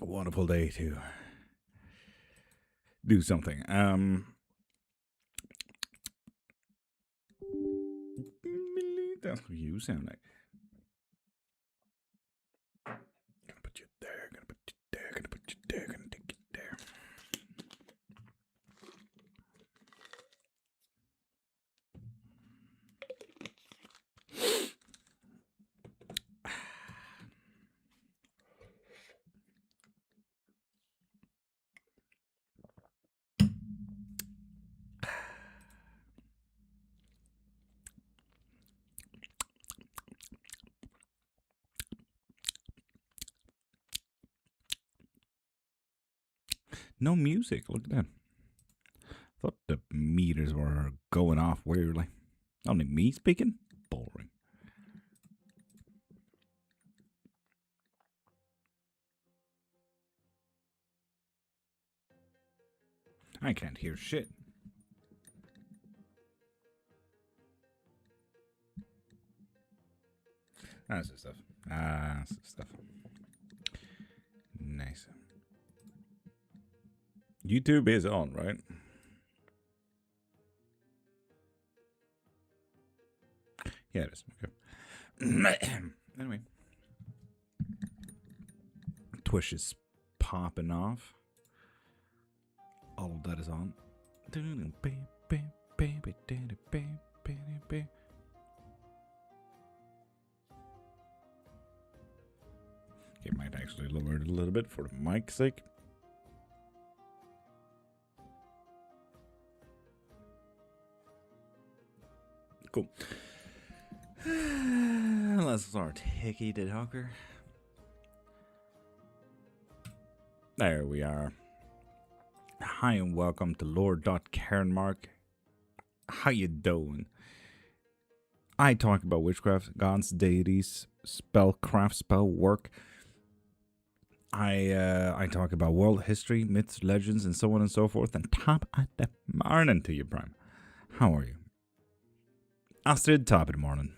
A wonderful day to do something. That's what you sound like. Gonna put you there, gonna put you there, gonna put you there, gonna take you there. No music, look at that. Thought the meters were going off weirdly. Only me speaking? Boring. I can't hear shit. That's the stuff. That's the stuff. Nice. YouTube is on, right? Yeah, it is. Okay. Anyway. Twitch is popping off. All of that is on. It might actually lower it a little bit for the mic's sake. Cool. Let's start Hickey the Talker. There we are. Hi and welcome to Lord.Cairnmark. How you doing? I talk about witchcraft, gods, deities, spellcraft, spell work. I talk about world history, myths, legends, and so on and so forth. And top at the morning to you, Prime. How are you? Astrid, top of the morning.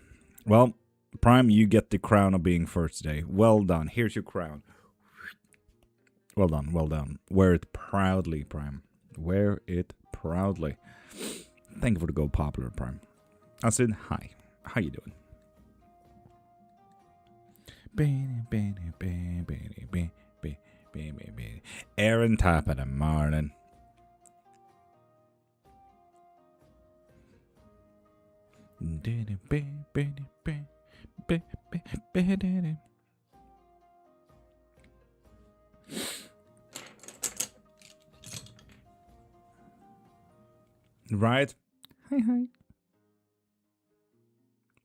Well, Prime, you get the crown of being first today. Well done. Here's your crown. Well done, well done. Wear it proudly, Prime. Wear it proudly. Thank you for the gold popular, Prime. Astrid, hi. How you doing? Aaron, top of the morning. Right? Hi.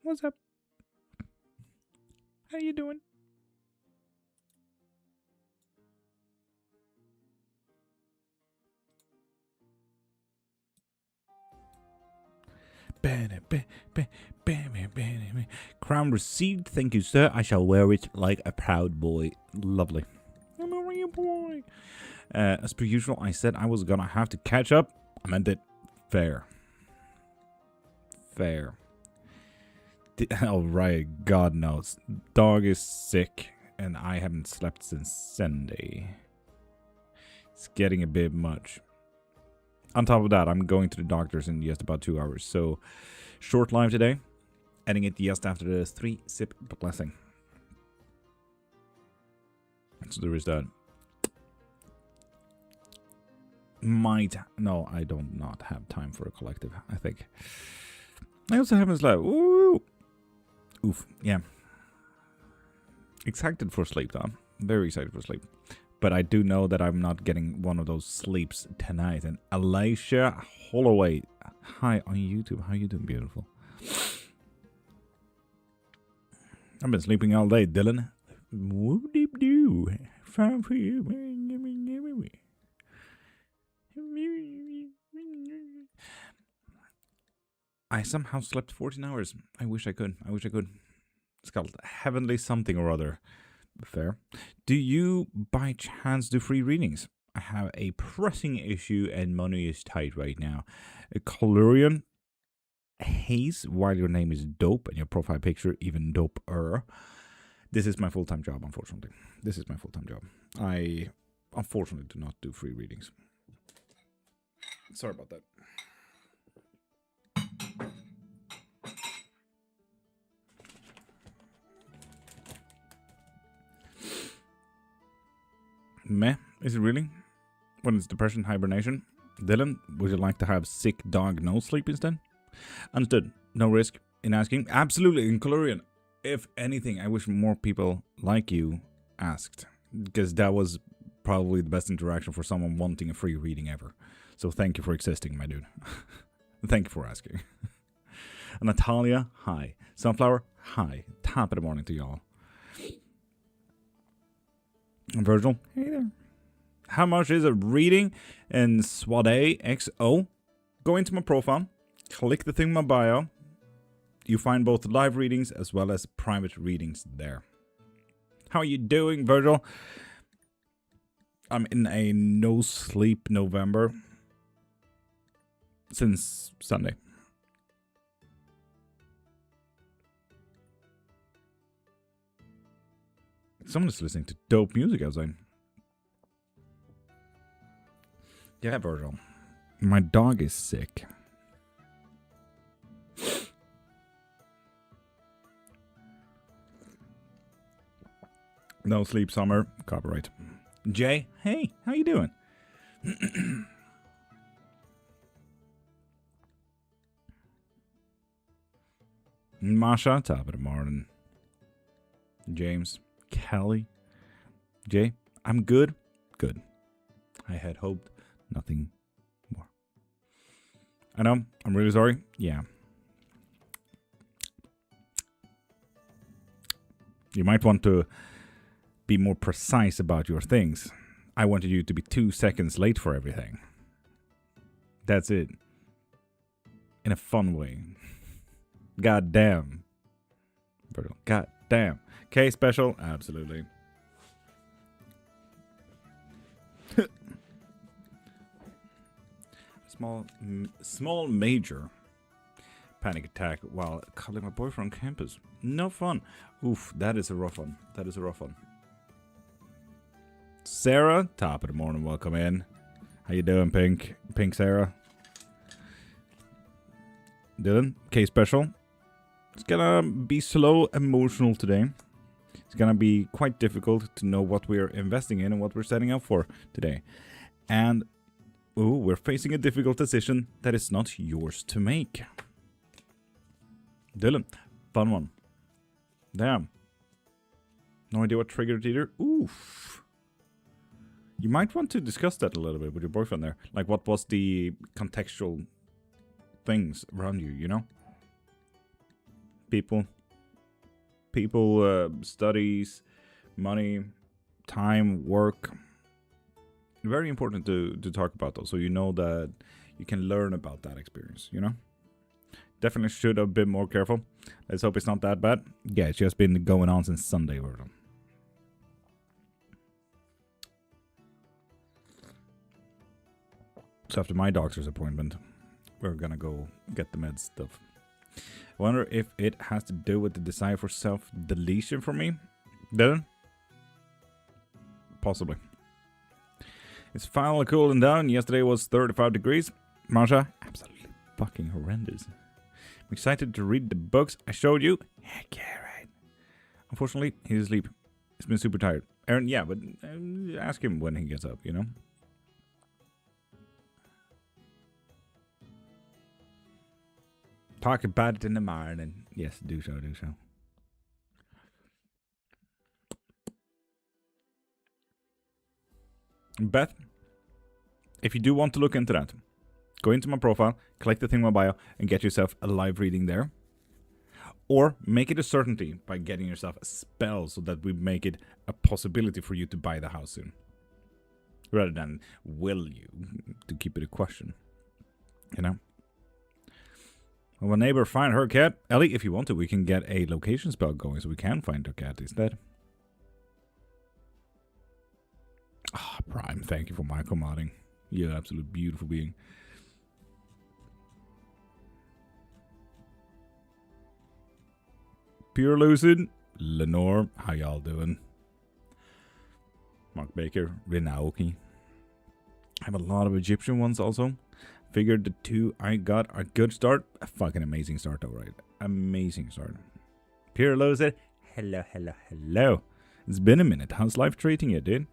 What's up? How you doing? Crown received, thank you, sir. I shall wear it like a proud boy. Lovely. I'm a real boy. As per usual, I said I was gonna have to catch up. I meant it. Fair. Alright, God knows. Dog is sick, and I haven't slept since Sunday. It's getting a bit much. On top of that, I'm going to the doctor's in just about 2 hours. So, short live today. Ending it just after the 3-sip blessing. So there is that. No, I don't not have time for a collective, I think. I also haven't slept. Ooh. Oof, yeah. Excited for sleep, though. Very excited for sleep. But I do know that I'm not getting one of those sleeps tonight. And Alicia Holloway, hi on YouTube. How you doing, beautiful? I've been sleeping all day, Dylan. Whoop-de-doo. Fine for you. I somehow slept 14 hours. I wish I could. It's called Heavenly Something or Other. Fair. Do you, by chance, do free readings? I have a pressing issue and money is tight right now. Colurian Hayes, while your name is dope and your profile picture even doper. This is my full-time job, unfortunately. This is my full-time job. I, unfortunately, do not do free readings. Sorry about that. Meh, is it really? When it's depression, hibernation? Dylan, would you like to have sick dog no sleep instead? Understood. No risk in asking. Absolutely, in Colurian. If anything, I wish more people like you asked. Because that was probably the best interaction for someone wanting a free reading ever. So thank you for existing, my dude. Thank you for asking. Natalia, hi. Sunflower, hi. Top of the morning to y'all. And Virgil, hey there. How much is a reading in Swade XO? Go into my profile, click the thing in my bio. You find both live readings as well as private readings there. How are you doing, Virgil? I'm in a no sleep November since Sunday. Someone is listening to dope music outside. Yeah, Virgil. My dog is sick. No sleep summer. Copyright. Jay, hey, how you doing? Masha, top of the morning. James, Kelly, Jay, I'm good. Good. I had hoped nothing more. I know, I'm really sorry. Yeah. You might want to be more precise about your things. I wanted you to be 2 seconds late for everything. That's it. In a fun way. God damn. God damn. K special? Absolutely. Small major panic attack while calling my boyfriend on campus. No fun. Oof, that is a rough one. That is a rough one. Sarah, top of the morning, welcome in. How you doing, Pink? Pink Sarah. Dylan, K special. It's gonna be slow, emotional today. It's gonna be quite difficult to know what we're investing in and what we're setting up for today. And ooh, we're facing a difficult decision that is not yours to make. Dylan, fun one. Damn. No idea what triggered either. Oof. You might want to discuss that a little bit with your boyfriend there. Like, what was the contextual things around you, you know? People, studies, money, time, work. Very important to talk about those, so you know that you can learn about that experience, you know? Definitely should have been more careful. Let's hope it's not that bad. Yeah, it's just been going on since Sunday, Virgil. So after my doctor's appointment, we're gonna go get the med stuff. I wonder if it has to do with the desire for self-deletion for me. Dylan? Possibly. It's finally cooling down. Yesterday was 35 degrees. Marsha? Absolutely fucking horrendous. I'm excited to read the books I showed you. Heck yeah, right. Unfortunately, he's asleep. He's been super tired. Aaron, yeah, but ask him when he gets up, you know? Talk about it in the morning. Yes, do so, do so. Beth, if you do want to look into that, go into my profile, click the thing in my bio, and get yourself a live reading there. Or make it a certainty by getting yourself a spell so that we make it a possibility for you to buy the house soon. Rather than will you, to keep it a question. You know? Will a neighbor find her cat? Ellie, if you want to, we can get a location spell going so we can find her cat instead. Ah, Prime, thank you for micromodding. You're an absolute beautiful being. Pure Lucid, Lenore, how y'all doing? Mark Baker, Rinaoki. I have a lot of Egyptian ones also. Figured the 2 I got are good start. A fucking amazing start though, right? Amazing start. Pierre Lowe said, hello, hello, hello. It's been a minute. How's life treating you, dude?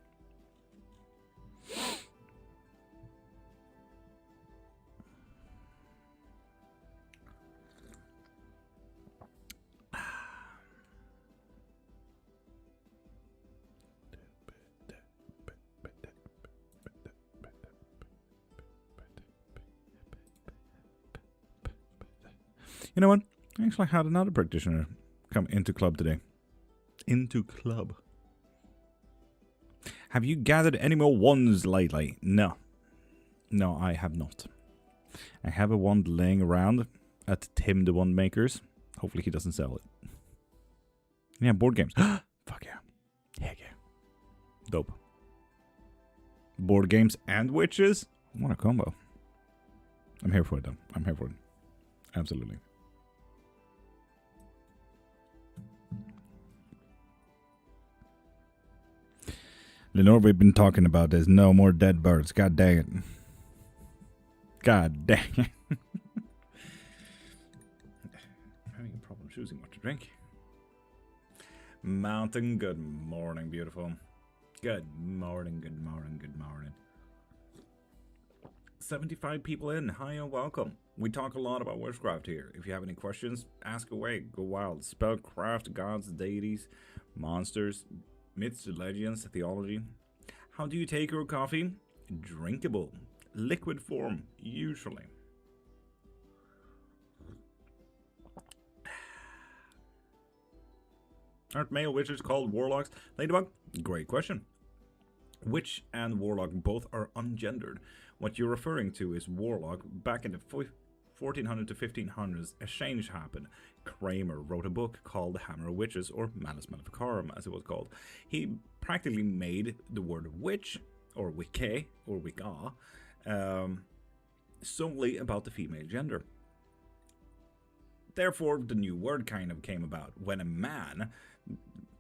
You know what? I actually had another practitioner come into club today. Into club. Have you gathered any more wands lately? No. No, I have not. I have a wand laying around at Tim the Wand Makers. Hopefully he doesn't sell it. Yeah, board games. Fuck yeah. Heck yeah. Dope. Board games and witches? What a combo. I'm here for it though. I'm here for it. Absolutely. Lenore, we've been talking about this. No more dead birds. God dang it. God dang it. I'm having a problem choosing what to drink. Mountain, good morning, beautiful. Good morning, good morning, good morning. 75 people in. Hi and welcome. We talk a lot about witchcraft here. If you have any questions, ask away. Go wild. Spellcraft, gods, deities, monsters, myths, legends, theology. How do you take your coffee? Drinkable. Liquid form, usually. Aren't male witches called warlocks? Ladybug? Great question. Witch and warlock both are ungendered. What you're referring to is warlock. Back in the 1400 to 1500s, a change happened. Kramer wrote a book called Hammer of Witches, or Malus Maleficarum as it was called. He practically made the word witch, or wicca, or wicca, solely about the female gender. Therefore, the new word kind of came about when a man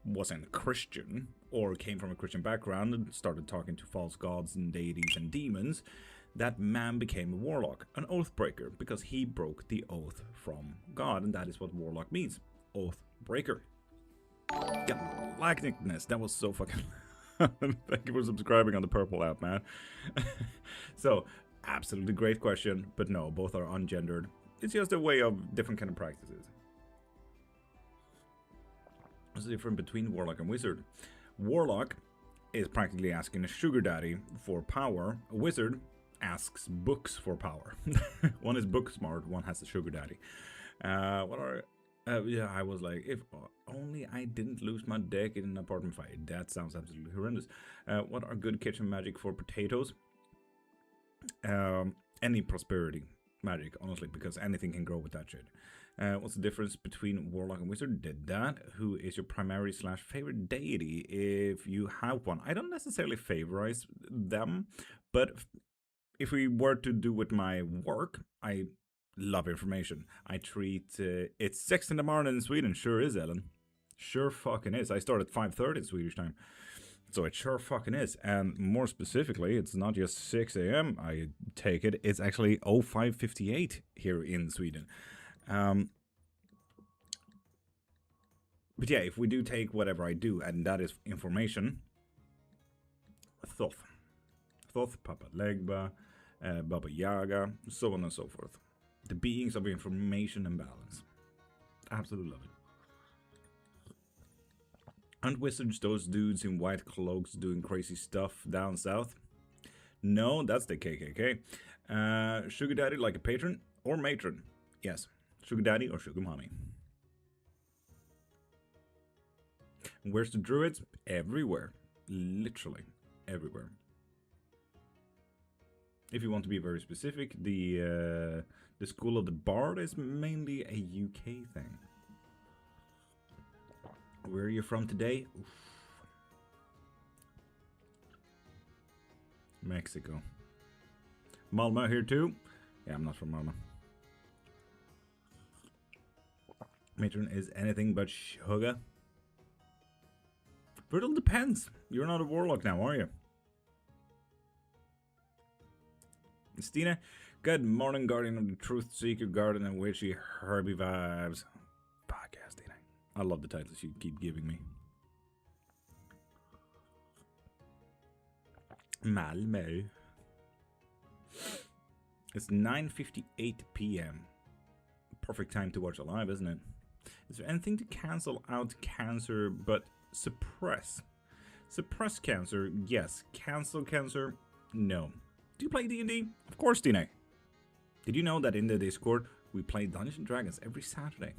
wasn't a Christian or came from a Christian background and started talking to false gods and deities and demons. That man became a warlock, an oath breaker, because he broke the oath from God, and that is what warlock means, oath breaker. Galacticness, that was so fucking... Thank you for subscribing on the purple app, man. So, absolutely great question, but no, both are ungendered. It's just a way of different kind of practices. What's the difference between warlock and wizard? Warlock is practically asking a sugar daddy for power. A wizard asks books for power. One is book smart, one has a sugar daddy. Yeah, I was like, if only I didn't lose my deck in an apartment fire. That sounds absolutely horrendous. What are good kitchen magic for potatoes? Any prosperity magic, honestly, because anything can grow with that shit. What's the difference between warlock and wizard? Did that? Who is your primary / favorite deity if you have one? I don't necessarily favorize them, but if we were to do with my work, I love information. I treat it's 6 in the morning in Sweden. Sure is, Ellen. Sure fucking is. I start at 5:30 Swedish time. So it sure fucking is. And more specifically, it's not just 6 a.m. I take it. It's actually 05:58 here in Sweden. But yeah, if we do take whatever I do, and that is information, Thoth, Papa Legba, Baba Yaga, so on and so forth. The beings of information and balance. Absolutely love it. Aren't wizards those dudes in white cloaks doing crazy stuff down south? No, that's the KKK. Sugar daddy like a patron or matron? Yes, sugar daddy or sugar mommy. Where's the druids? Everywhere. Literally everywhere. If you want to be very specific, the School of the Bard is mainly a UK thing. Where are you from today? Oof. Mexico. Malmö here too? Yeah, I'm not from Malmö. Matron is anything but sugar. Virgil, depends. You're not a warlock now, are you? Stina, good morning, Guardian of the Truth Seeker, Guardian and Witchy, Herbie vibes. Fuck yeah, Stina. I love the titles you keep giving me. Malmö. It's 9:58 p.m. Perfect time to watch a live, isn't it? Is there anything to cancel out cancer but suppress? Suppress cancer, yes. Cancel cancer, no. Do you play D&D? Of course, Tina. Did you know that in the Discord we play Dungeons and Dragons every Saturday?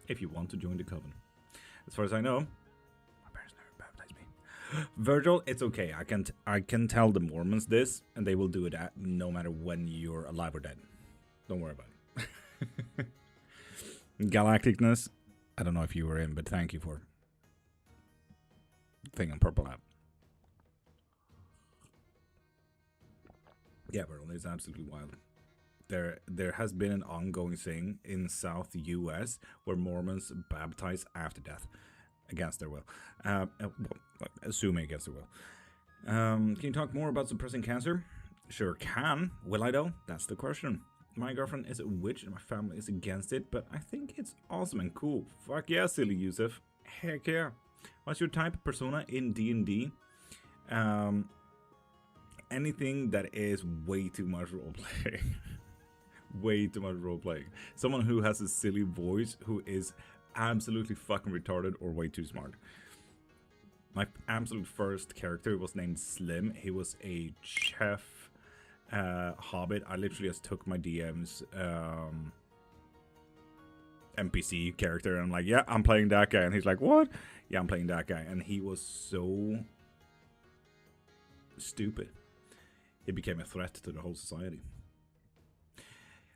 If you want to join the coven. As far as I know, my parents never baptized me. Virgil, it's okay. I can tell the Mormons this, and they will do it no matter when you're alive or dead. Don't worry about it. Galacticness, I don't know if you were in, but thank you for the thing on Purple app. Yeah, Virgil, it's absolutely wild. There has been an ongoing thing in South US where Mormons baptize after death, against their will. Well, assuming against their will. Can you talk more about suppressing cancer? Sure can. Will I though? That's the question. My girlfriend is a witch and my family is against it, but I think it's awesome and cool. Fuck yeah, silly Yusuf. Heck yeah. What's your type of persona in D&D? Anything that is way too much roleplay. Way too much roleplaying. Someone who has a silly voice, who is absolutely fucking retarded or way too smart. My absolute first character was named Slim. He was a chef hobbit. I literally just took my DM's NPC character and I'm like, yeah, I'm playing that guy. And he's like, what? Yeah, I'm playing that guy. And he was so stupid. He became a threat to the whole society.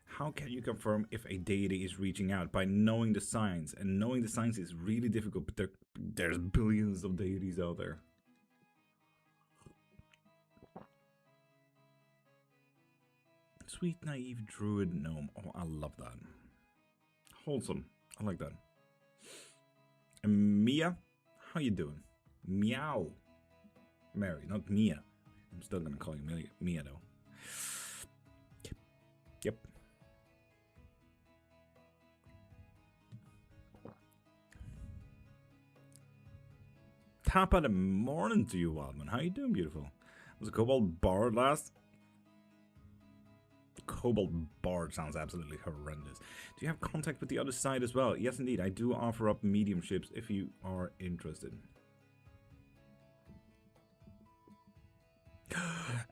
How can you confirm if a deity is reaching out? By knowing the signs. And knowing the signs is really difficult, but there's billions of deities out there. Sweet, naive druid gnome. Oh, I love that. Wholesome. I like that. And Mia, how you doing? Meow. Mary, not Mia. I'm still gonna call you Mia though. Yep. Top of the morning to you, Wildman. How you doing, beautiful? Was a Cobalt Bard last? Cobalt Bard sounds absolutely horrendous. Do you have contact with the other side as well? Yes, indeed. I do offer up mediumships if you are interested.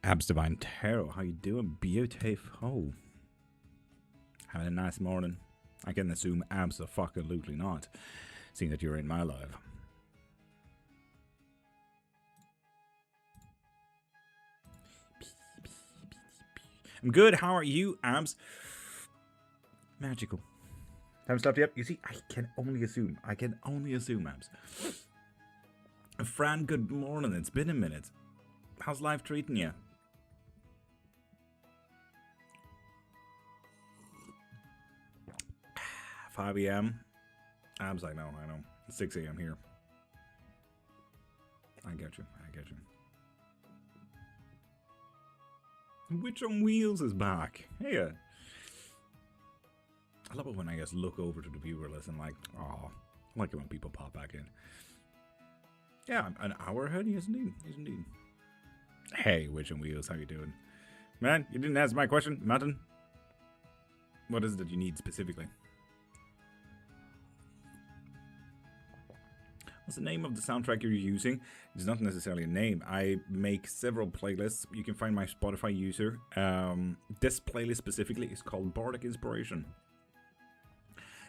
Abs Divine Tarot, how you doing? Beautiful. Having a nice morning. I can assume abso-fucking-lutely not, seeing that you're in my life. I'm good. How are you, Abs? Magical. Haven't slept yet? You see, I can only assume. Abs. Fran, good morning. It's been a minute. How's life treating you? 5 a.m. Abs, I know. 6 a.m. here. I get you. Witch on Wheels is back. Hey, I love it when I just look over to the viewer list and like, oh, I like it when people pop back in. Yeah, an hour ahead. Yes, indeed. Hey, Witch on Wheels, how you doing? Man, you didn't answer my question, Martin. What is it that you need specifically? What's the name of the soundtrack you're using? It's not necessarily a name. I make several playlists. You can find my Spotify user. This playlist specifically is called Bardic Inspiration.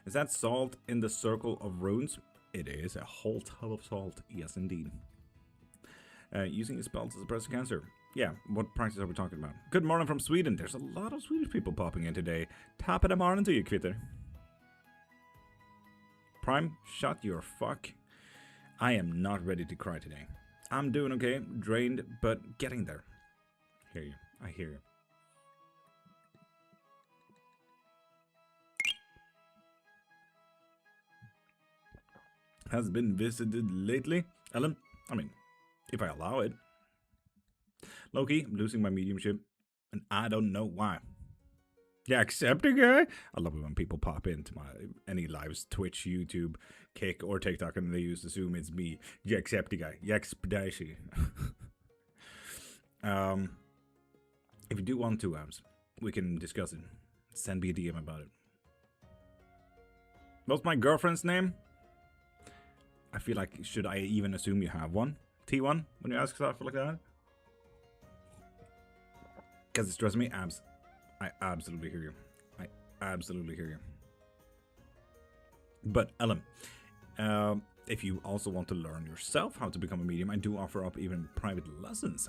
Is that salt in the circle of runes? It is a whole tub of salt. Yes, indeed. Using a spell to suppress cancer. Yeah, what practice are we talking about? Good morning from Sweden. There's a lot of Swedish people popping in today. Top of the morning to you, Kvitter. Prime, shut your fuck. I am not ready to cry today. I'm doing okay, drained, but getting there. I hear you. Has been visited lately? Ellen, I mean, if I allow it. Loki, I'm losing my mediumship, and I don't know why. Jacksepticeye? I love it when people pop into my any lives, Twitch, YouTube, Kick, or TikTok, and they used to assume it's me, Jacksepticeye, Jackspedici. If you do want to, Abs, we can discuss it. Send me a DM about it. What's my girlfriend's name? I feel like, should I even assume you have one? T1, when you ask stuff like that? Because it stresses me, Abs. I absolutely hear you. I absolutely hear you. But, Ellen, if you also want to learn yourself how to become a medium, I do offer up even private lessons.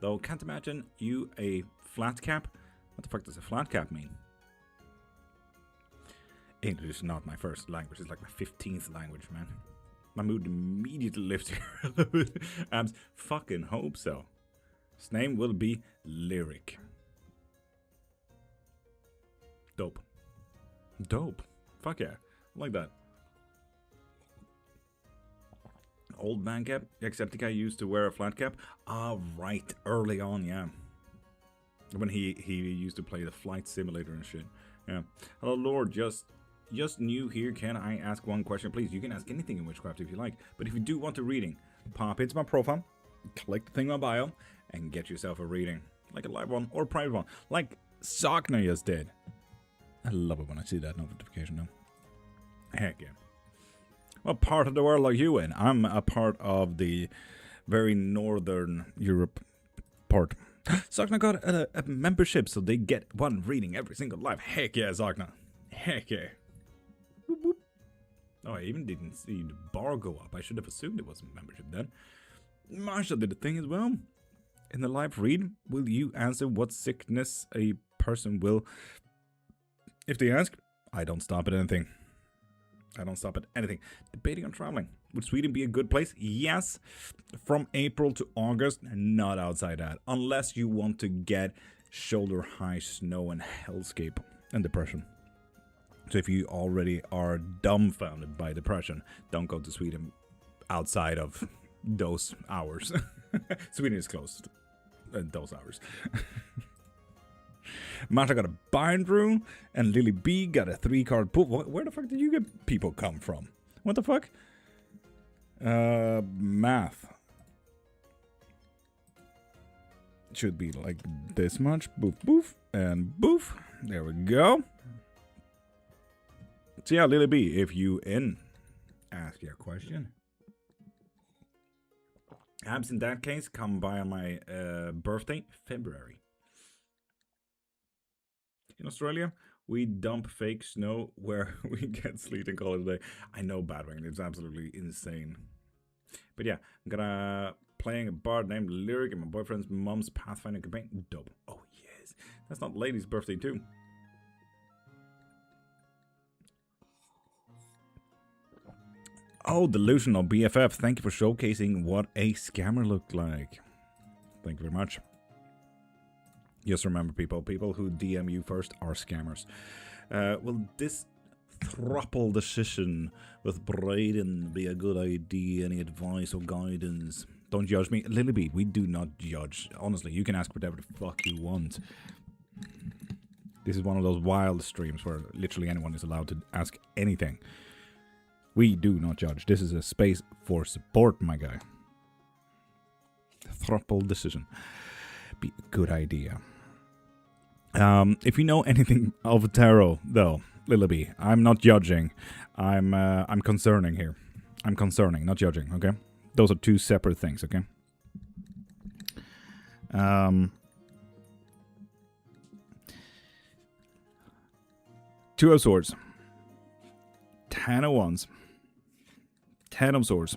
Though, can't imagine you a flat cap. What the fuck does a flat cap mean? English is not my first language. It's like my 15th language, man. My mood immediately lifts here. Abs, fucking hope so. His name will be Lyric. Dope. Dope. Fuck yeah. I like that. Old man cap. Jacksepticeye used to wear a flat cap. Ah, right. Early on, yeah. When he used to play the flight simulator and shit. Yeah. Hello, Lord. Just new here. Can I ask one question, please? You can ask anything in Witchcraft if you like. But if you do want a reading, pop into my profile, click the thing in my bio, and get yourself a reading. Like a live one or a private one. Like Sakna just did. I love it when I see that notification now. Heck yeah. What part of the world are you in? I'm a part of the very northern Europe part. Sakna got a membership, so they get one reading every single live. Heck yeah, Sakna. Heck yeah. Boop, boop. Oh, I even didn't see the bar go up. I should have assumed it was a membership then. Marsha did the thing as well. In the live read, will you answer what sickness a person will... If they ask, I don't stop at anything. I don't stop at anything. Debating on traveling. Would Sweden be a good place? Yes. From April to August, not outside that. Unless you want to get shoulder-high snow and hellscape and depression. So if you already are dumbfounded by depression, don't go to Sweden outside of those hours. Sweden is closed at those hours. Marta got a bind room, and Lily B got a 3-card pool. Where the fuck did you get people come from? What the fuck? Math. Should be like this much. Boof, boof, and boof. There we go. So yeah, Lily B, if you in, ask your question. Abs, in that case, come by on my birthday, February. In Australia, we dump fake snow where we get sleet and call it a day. I know, Badwing, it's absolutely insane. But yeah, I'm gonna playing a bard named Lyric in my boyfriend's mom's Pathfinder campaign. Dope. Oh yes, that's not Lady's birthday too. Oh, delusional BFF. Thank you for showcasing what a scammer looked like. Thank you very much. Just remember, people who DM you first are scammers. Will this thruple decision with Brayden be a good idea? Any advice or guidance? Don't judge me. Lily, we do not judge. Honestly, you can ask whatever the fuck you want. This is one of those wild streams where literally anyone is allowed to ask anything. We do not judge. This is a space for support, my guy. Thruple decision. Be a good idea. If you know anything of tarot, though, Lillaby, I'm not judging. I'm concerning here. I'm concerning, not judging, okay? Those are two separate things, okay? Two of Swords. 10 of Wands. 10 of Swords.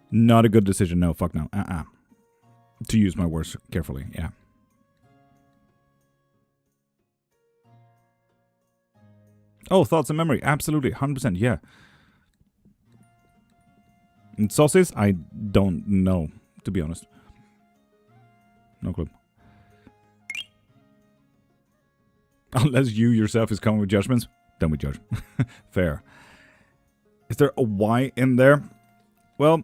Not a good decision, no, fuck no. To use my words carefully, yeah. Oh, thoughts and memory. Absolutely. 100%. Yeah. And sauces? I don't know, to be honest. No clue. Unless you yourself is coming with judgments, then we judge. Fair. Is there a Y in there? Well,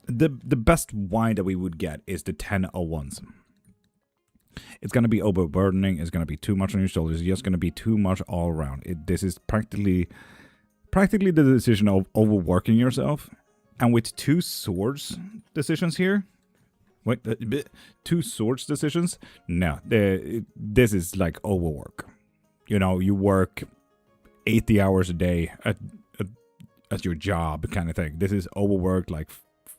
the best Y that we would get is the 10 of Wands. It's going to be overburdening. It's going to be too much on your shoulders. It's just going to be too much all around. This is practically the decision of overworking yourself. And with 2 swords decisions here, wait, 2 swords decisions? No, this is like overwork. You know, you work 80 hours a day at your job kind of thing. This is overworked like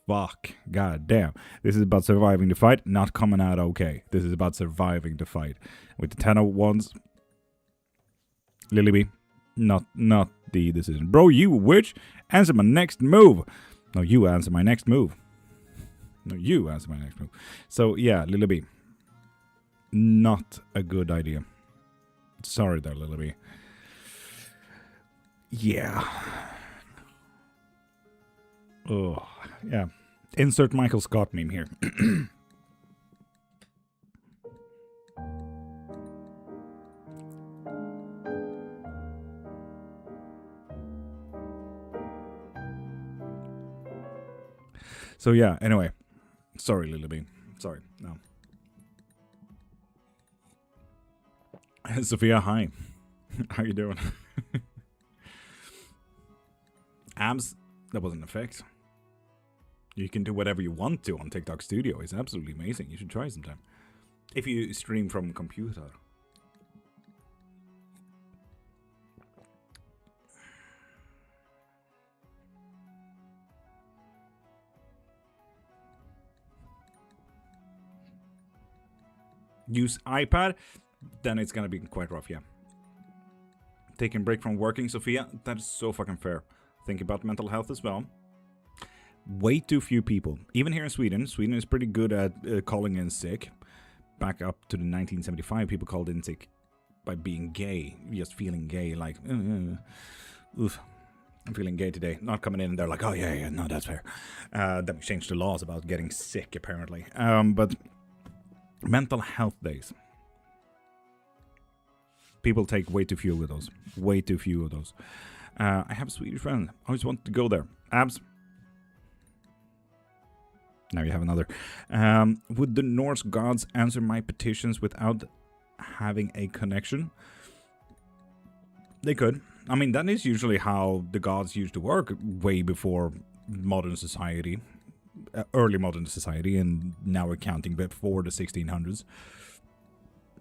fuck. God damn. This is about surviving the fight, not coming out okay. This is about surviving the fight. With the 10 of Wands, Lily B, not the decision. Bro, you witch, answer my next move. No, you answer my next move. No, you answer my next move. So, yeah, Lily B, not a good idea. Sorry there, Lily B. Yeah. Oh, yeah. Insert Michael Scott meme here. So yeah, anyway. Sorry, Lily B. Sorry, no. Sophia, hi. How you doing? Abs, that was an effect. You can do whatever you want to on TikTok Studio. It's absolutely amazing. You should try sometime. If you stream from computer. Use iPad, then it's gonna be quite rough, yeah. Taking a break from working, Sophia, that is so fucking fair. Think about mental health as well. Way too few people, even here in Sweden. Sweden is pretty good at calling in sick. Back up to the 1975, people called in sick by being gay, just feeling gay, like, oof, I'm feeling gay today. Not coming in and they're like, oh yeah, no, that's fair. Then we changed the laws about getting sick, apparently. But mental health days. People take way too few of those. Way too few of those. I have a Swedish friend. I always wanted to go there. Abs. Now you have another. Would the Norse gods answer my petitions without having a connection? They could. I mean, that is usually how the gods used to work way before modern society. Early modern society, and now we're counting before the 1600s.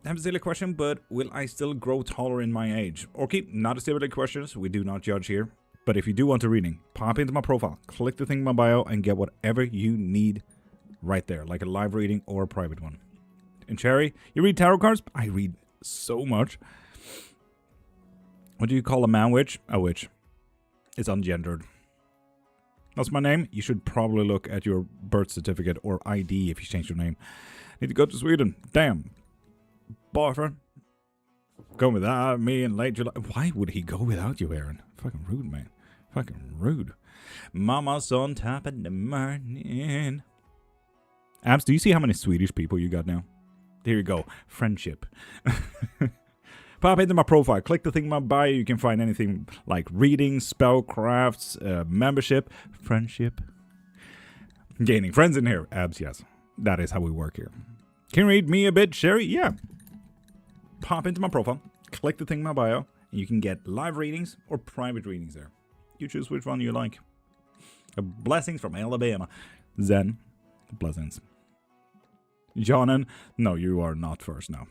I have a silly question, but will I still grow taller in my age? Okay, not a silly questions. We do not judge here. But if you do want a reading, pop into my profile, click the thing in my bio, and get whatever you need right there, like a live reading or a private one. And Cherry, you read tarot cards? I read so much. What do you call a man witch? A witch. It's ungendered. That's my name. You should probably look at your birth certificate or ID if you change your name. Need to go to Sweden. Damn. Boyfriend. Go without me in late July. Why would he go without you, Aaron? Fucking rude, man. Fucking rude. Mama's on top of the morning. Abs, do you see how many Swedish people you got now? Here you go. Friendship. Pop into my profile. Click the thing in my bio. You can find anything like reading, spellcrafts, membership, friendship. Gaining friends in here. Abs, yes. That is how we work here. Can you read me a bit, Sherry? Yeah. Pop into my profile. Click the thing in my bio. And you can get live readings or private readings there. You choose which one you like. Blessings from Alabama. Zen. Blessings. Jonan. No, you are not first now.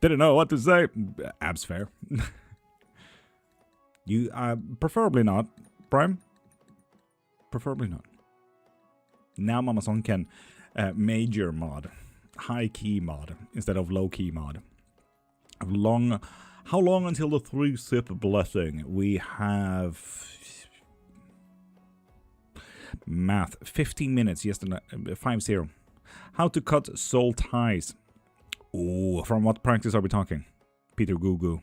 Didn't know what to say. Abs fair. You, preferably not. Prime? Preferably not. Now Mama Son can major mod. High key mod. Instead of low key mod. How long until the 3-sip blessing? We have... Math. 15 minutes. Yes, 5-0. How to cut soul ties. Ooh, from what practice are we talking? Peter Goo Goo.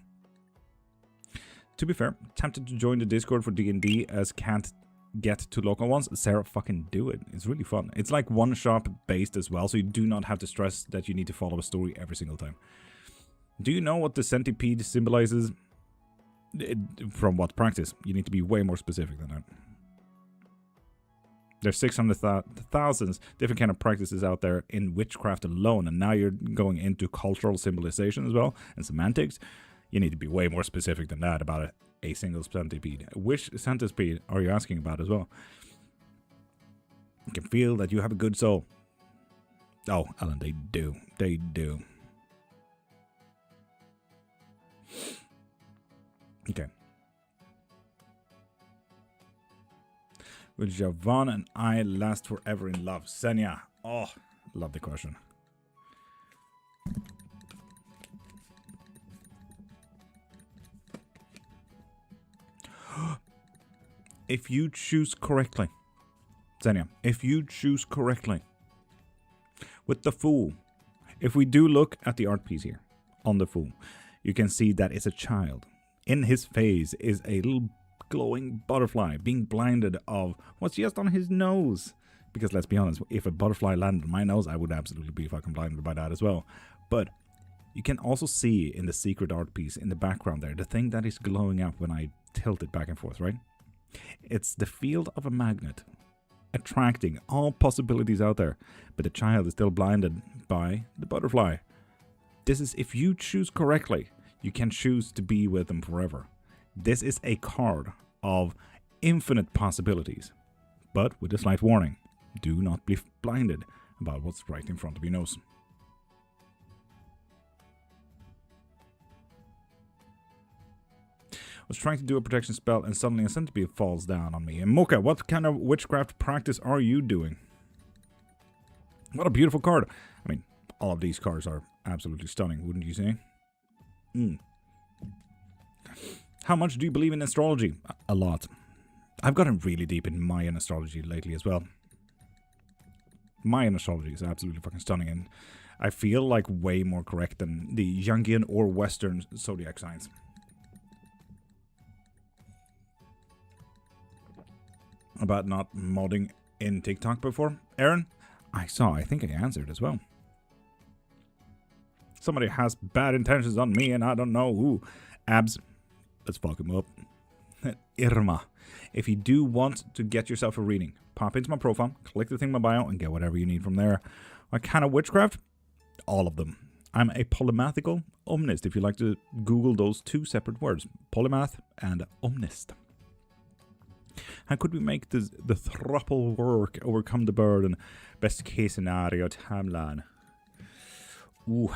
To be fair, tempted to join the Discord for D&D as can't get to local ones. Sarah, fucking do it. It's really fun. It's like one-shot based as well, so you do not have to stress that you need to follow a story every single time. Do you know what the centipede symbolizes? From what practice? You need to be way more specific than that. There's 600,000 different kind of practices out there in witchcraft alone, and now you're going into cultural symbolization as well, and semantics. You need to be way more specific than that about a single centipede. Which centipede are you asking about as well? You can feel that you have a good soul. Oh, Alan, they do. They do. Okay. Will Javan and I last forever in love? Senya. Oh, love the question. If you choose correctly. Senya, if you choose correctly. With the Fool. If we do look at the art piece here. On the Fool. You can see that it's a child. In his face is a little glowing butterfly being blinded of what's just on his nose. Because let's be honest, if a butterfly landed on my nose, I would absolutely be fucking blinded by that as well. But you can also see in the secret art piece in the background there, the thing that is glowing up when I tilt it back and forth, right? It's the field of a magnet, attracting all possibilities out there. But the child is still blinded by the butterfly. This is, if you choose correctly, you can choose to be with them forever. This is a card of infinite possibilities. But with a slight warning, do not be blinded about what's right in front of your nose. I was trying to do a protection spell and suddenly a centipede falls down on me. And Mocha, what kind of witchcraft practice are you doing? What a beautiful card. I mean, all of these cards are absolutely stunning, wouldn't you say? How much do you believe in astrology? A lot. I've gotten really deep in Mayan astrology lately as well. Mayan astrology is absolutely fucking stunning, and I feel like way more correct than the Jungian or Western zodiac signs. About not modding in TikTok before? Aaron? I think I answered as well. Somebody has bad intentions on me and I don't know who. Abs. Let's fuck him up. Irma. If you do want to get yourself a reading, pop into my profile, click the thing in my bio, and get whatever you need from there. What kind of witchcraft? All of them. I'm a polymathical omnist, if you like to Google those two separate words. Polymath and omnist. How could we make the thruple work, overcome the burden? Best case scenario timeline. Ooh.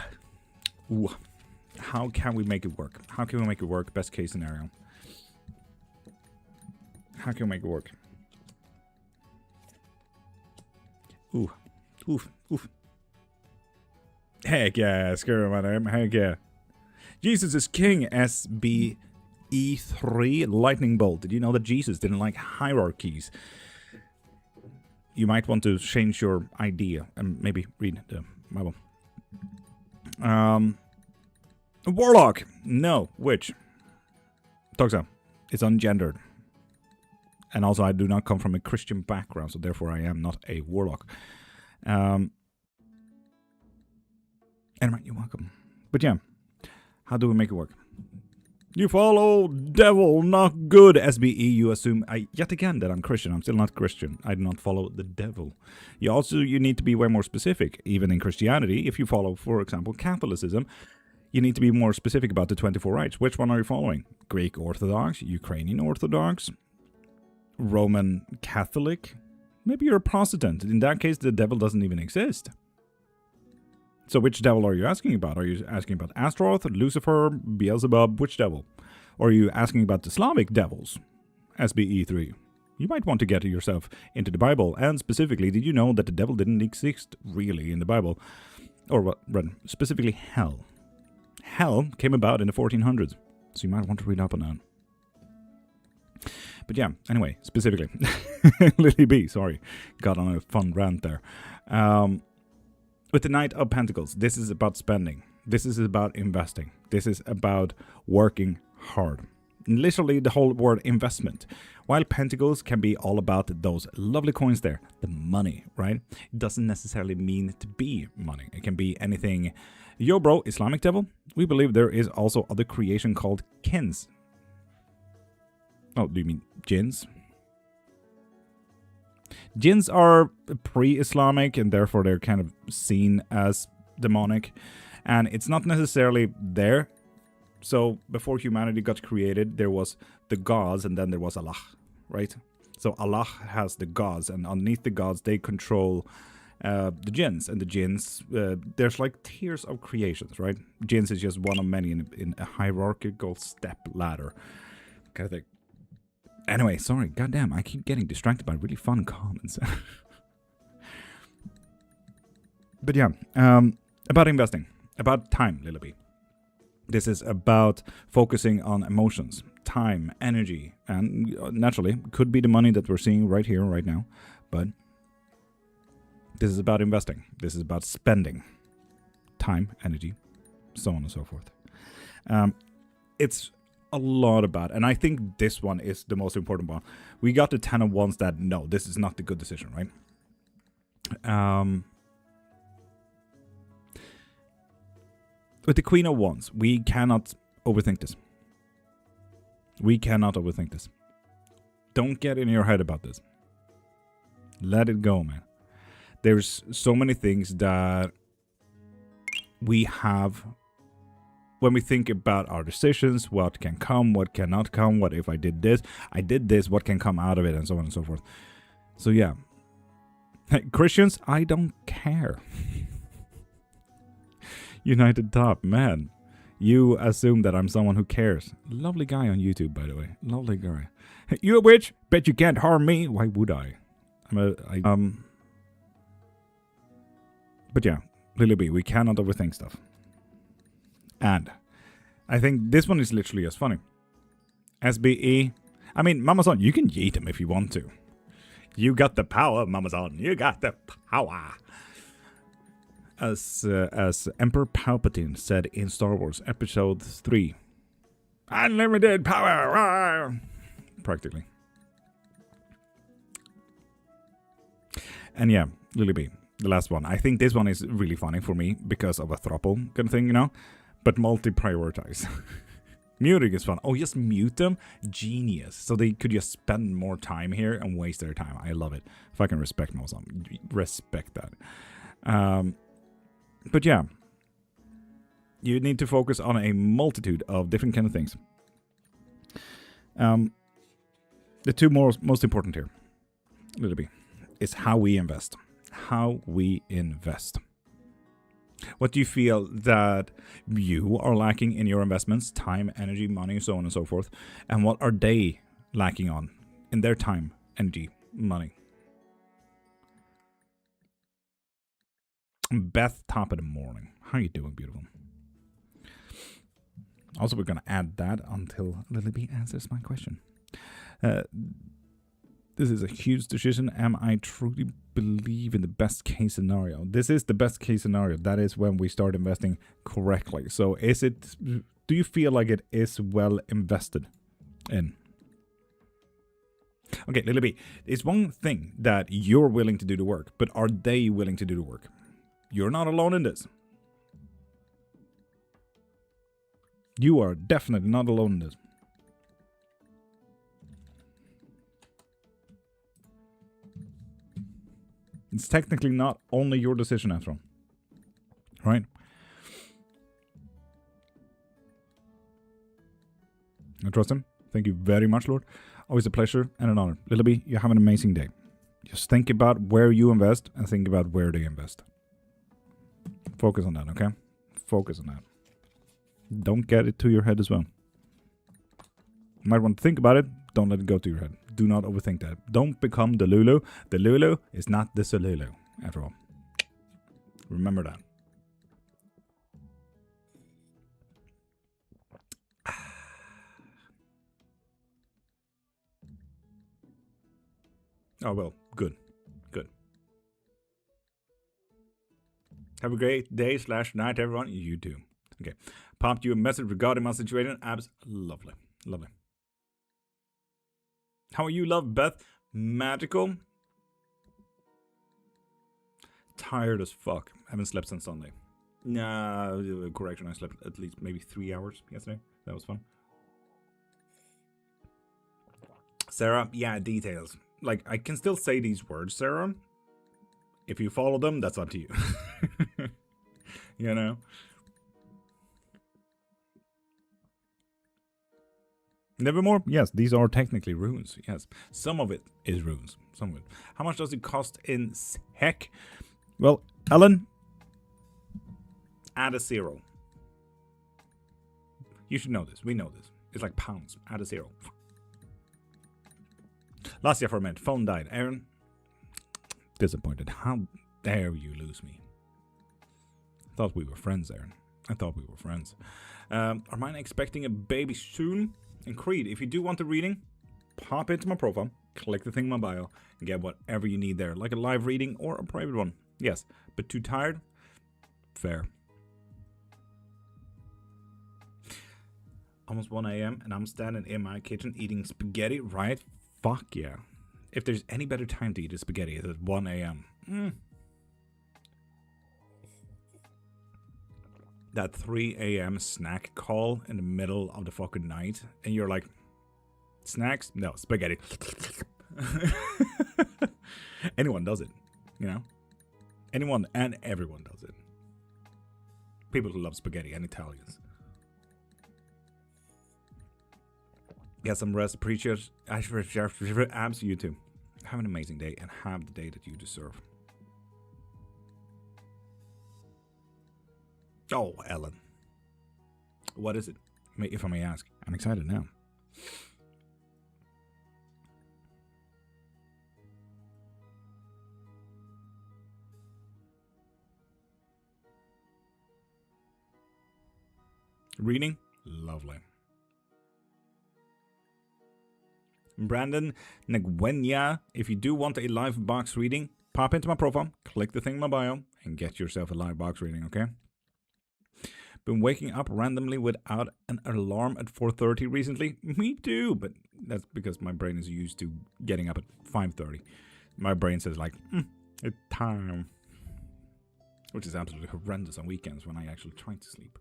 How can we make it work? How can we make it work? Best case scenario. How can we make it work? Oof. Heck yeah, screw my name. Heck yeah. Jesus is King, SBE3 Lightning Bolt. Did you know that Jesus didn't like hierarchies? You might want to change your idea and maybe read the Bible. Warlock. No. Witch. Toxa. It's ungendered. And also, I do not come from a Christian background, so therefore I am not a warlock. Anyway, you're welcome. But yeah, how do we make it work? You follow devil, not good. SBE, you assume yet again that I'm Christian. I'm still not Christian. I do not follow the devil. You need to be way more specific. Even in Christianity, if you follow, for example, Catholicism, you need to be more specific about the 24 rites. Which one are you following? Greek Orthodox, Ukrainian Orthodox, Roman Catholic? Maybe you're a Protestant. In that case, the devil doesn't even exist. So which devil are you asking about? Are you asking about Astaroth, Lucifer, Beelzebub? Which devil? Or are you asking about the Slavic devils? SBE3. You might want to get yourself into the Bible. And specifically, did you know that the devil didn't exist really in the Bible? Or specifically hell. Hell came about in the 1400s. So you might want to read up on that. But yeah, anyway, specifically. Lily B, sorry. Got on a fun rant there. With the Knight of Pentacles, this is about spending. This is about investing. This is about working hard. Literally the whole word investment. While Pentacles can be all about those lovely coins there, the money, right? It doesn't necessarily mean to be money. It can be anything. Yo bro, Islamic devil, we believe there is also other creation called kins. Oh, do you mean jinns? Jinns are pre-Islamic, and therefore they're kind of seen as demonic. And it's not necessarily there. So before humanity got created, there was the gods, and then there was Allah, right? So Allah has the gods, and underneath the gods, they control the jinns. And the jinns, there's like tiers of creations, right? Jinns is just one of many in a hierarchical step ladder kind of thing. Anyway, sorry, goddamn, I keep getting distracted by really fun comments. But yeah, about investing, about time, Lillaby. This is about focusing on emotions, time, energy, and naturally, could be the money that we're seeing right here, right now. But this is about investing. This is about spending time, energy, so on and so forth. It's a lot about, and I think this one is the most important one. We got the 10 of Wands that, no, this is not the good decision, right? With the Queen of Wands, we cannot overthink this. We cannot overthink this. Don't get in your head about this. Let it go, man. There's so many things that we have when we think about our decisions, what can come, what cannot come, what if I did this, what can come out of it, and so on and so forth. So yeah. Christians, I don't care. United Top, man. You assume that I'm someone who cares. Lovely guy on YouTube, by the way. Lovely guy. You a witch? Bet you can't harm me. Why would I? But yeah, Lily B, we cannot overthink stuff. And I think this one is literally as funny. SBE. I mean, Mamasan, you can yeet him if you want to. You got the power, Mamasan. You got the power. As Emperor Palpatine said in Star Wars Episode 3. Unlimited power! Practically. And yeah, Lily B, the last one. I think this one is really funny for me because of a throuple kind of thing, you know? But multi-prioritize. Muting is fun. Oh, just mute them? Genius. So they could just spend more time here and waste their time. I love it. If I can respect myself. Respect that. But yeah. You need to focus on a multitude of different kind of things. The two most important here, little bit, is how we invest. How we invest. What do you feel that you are lacking in your investments? Time, energy, money, so on and so forth. And what are they lacking on in their time, energy, money? Beth, top of the morning. How are you doing, beautiful? Also, we're going to add that until Lily B answers my question. This is a huge decision. Am I truly believe in the best case scenario? This is the best case scenario. That is when we start investing correctly. So is it, do you feel like it is well invested in? Okay, Lily B, it's one thing that you're willing to do the work, but are they willing to do the work? You're not alone in this. You are definitely not alone in this. It's technically not only your decision after all. Right? I trust him. Thank you very much, Lord. Always a pleasure and an honor. Lillaby, you have an amazing day. Just think about where you invest and think about where they invest. Focus on that, okay? Focus on that. Don't get it to your head as well. You might want to think about it. Don't let it go to your head. Do not overthink that. Don't become the Lulu. The Lulu is not the Solulu, after all. Remember that. Oh, well, good. Good. Have a great day / night, everyone. You too. Okay. Popped you a message regarding my situation. Abs. Lovely. Lovely. How are you, love, Beth? Magical? Tired as fuck. Haven't slept since Sunday. Nah, correction. I slept at least maybe 3 hours yesterday. That was fun. Sarah, yeah, details. Like, I can still say these words, Sarah. If you follow them, that's up to you. You know? Nevermore? Yes, these are technically runes. Yes, some of it is runes. Some of it. How much does it cost in SEK? Well, Ellen, add a 0. You should know this. We know this. It's like pounds. Add a 0. Last year for a minute. Phone died. Aaron, disappointed. How dare you lose me? I thought we were friends, Aaron. I thought we were friends. Are mine expecting a baby soon? And Creed, if you do want a reading, pop into my profile, click the thing in my bio, and get whatever you need there, like a live reading or a private one. Yes, but too tired? Fair. Almost 1 a.m. and I'm standing in my kitchen eating spaghetti, right? Fuck yeah. If there's any better time to eat a spaghetti, it's at 1 a.m. That 3 a.m. snack call in the middle of the fucking night, and you're like, snacks? No, spaghetti. Anyone does it, you know? Anyone and everyone does it. People who love spaghetti and Italians. Get some rest, appreciate abs, you too. Have an amazing day and have the day that you deserve. Oh, Ellen. What is it? If I may ask. I'm excited now. Reading? Lovely. Brandon Negwenya, if you do want a live box reading, pop into my profile, click the thing in my bio, and get yourself a live box reading, okay? Been waking up randomly without an alarm at 4:30 recently. Me too, but that's because my brain is used to getting up at 5:30. My brain says like, it's time. Which is absolutely horrendous on weekends when I actually try to sleep.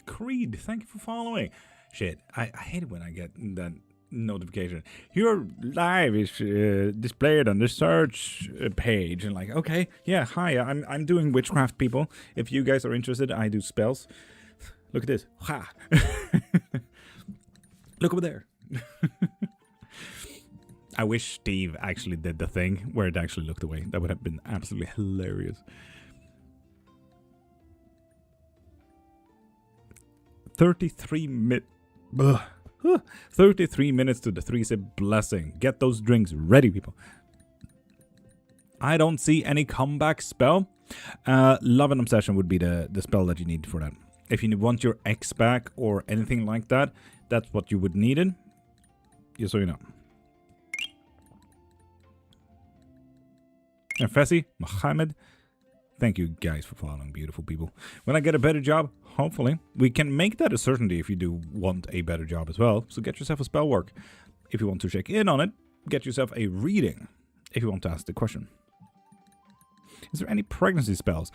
Creed, thank you for following. Shit, I hate it when I get that notification. Your live is displayed on the search page, and like, okay, yeah, hi, I'm doing witchcraft, people. If you guys are interested, I do spells. Look at this. Ha! Look over there. I wish Steve actually did the thing where it actually looked away. That would have been absolutely hilarious. 33 minutes to the 3-sip blessing. Get those drinks ready, people. I don't see any comeback spell. Love and Obsession would be the spell that you need for that. If you want your ex back or anything like that, that's what you would need it. Just so you know. And Fessy, Mohammed, thank you guys for following, beautiful people. When I get a better job, hopefully, we can make that a certainty if you do want a better job as well. So get yourself a spell work. If you want to check in on it, get yourself a reading. If you want to ask the question. Is there any pregnancy spells?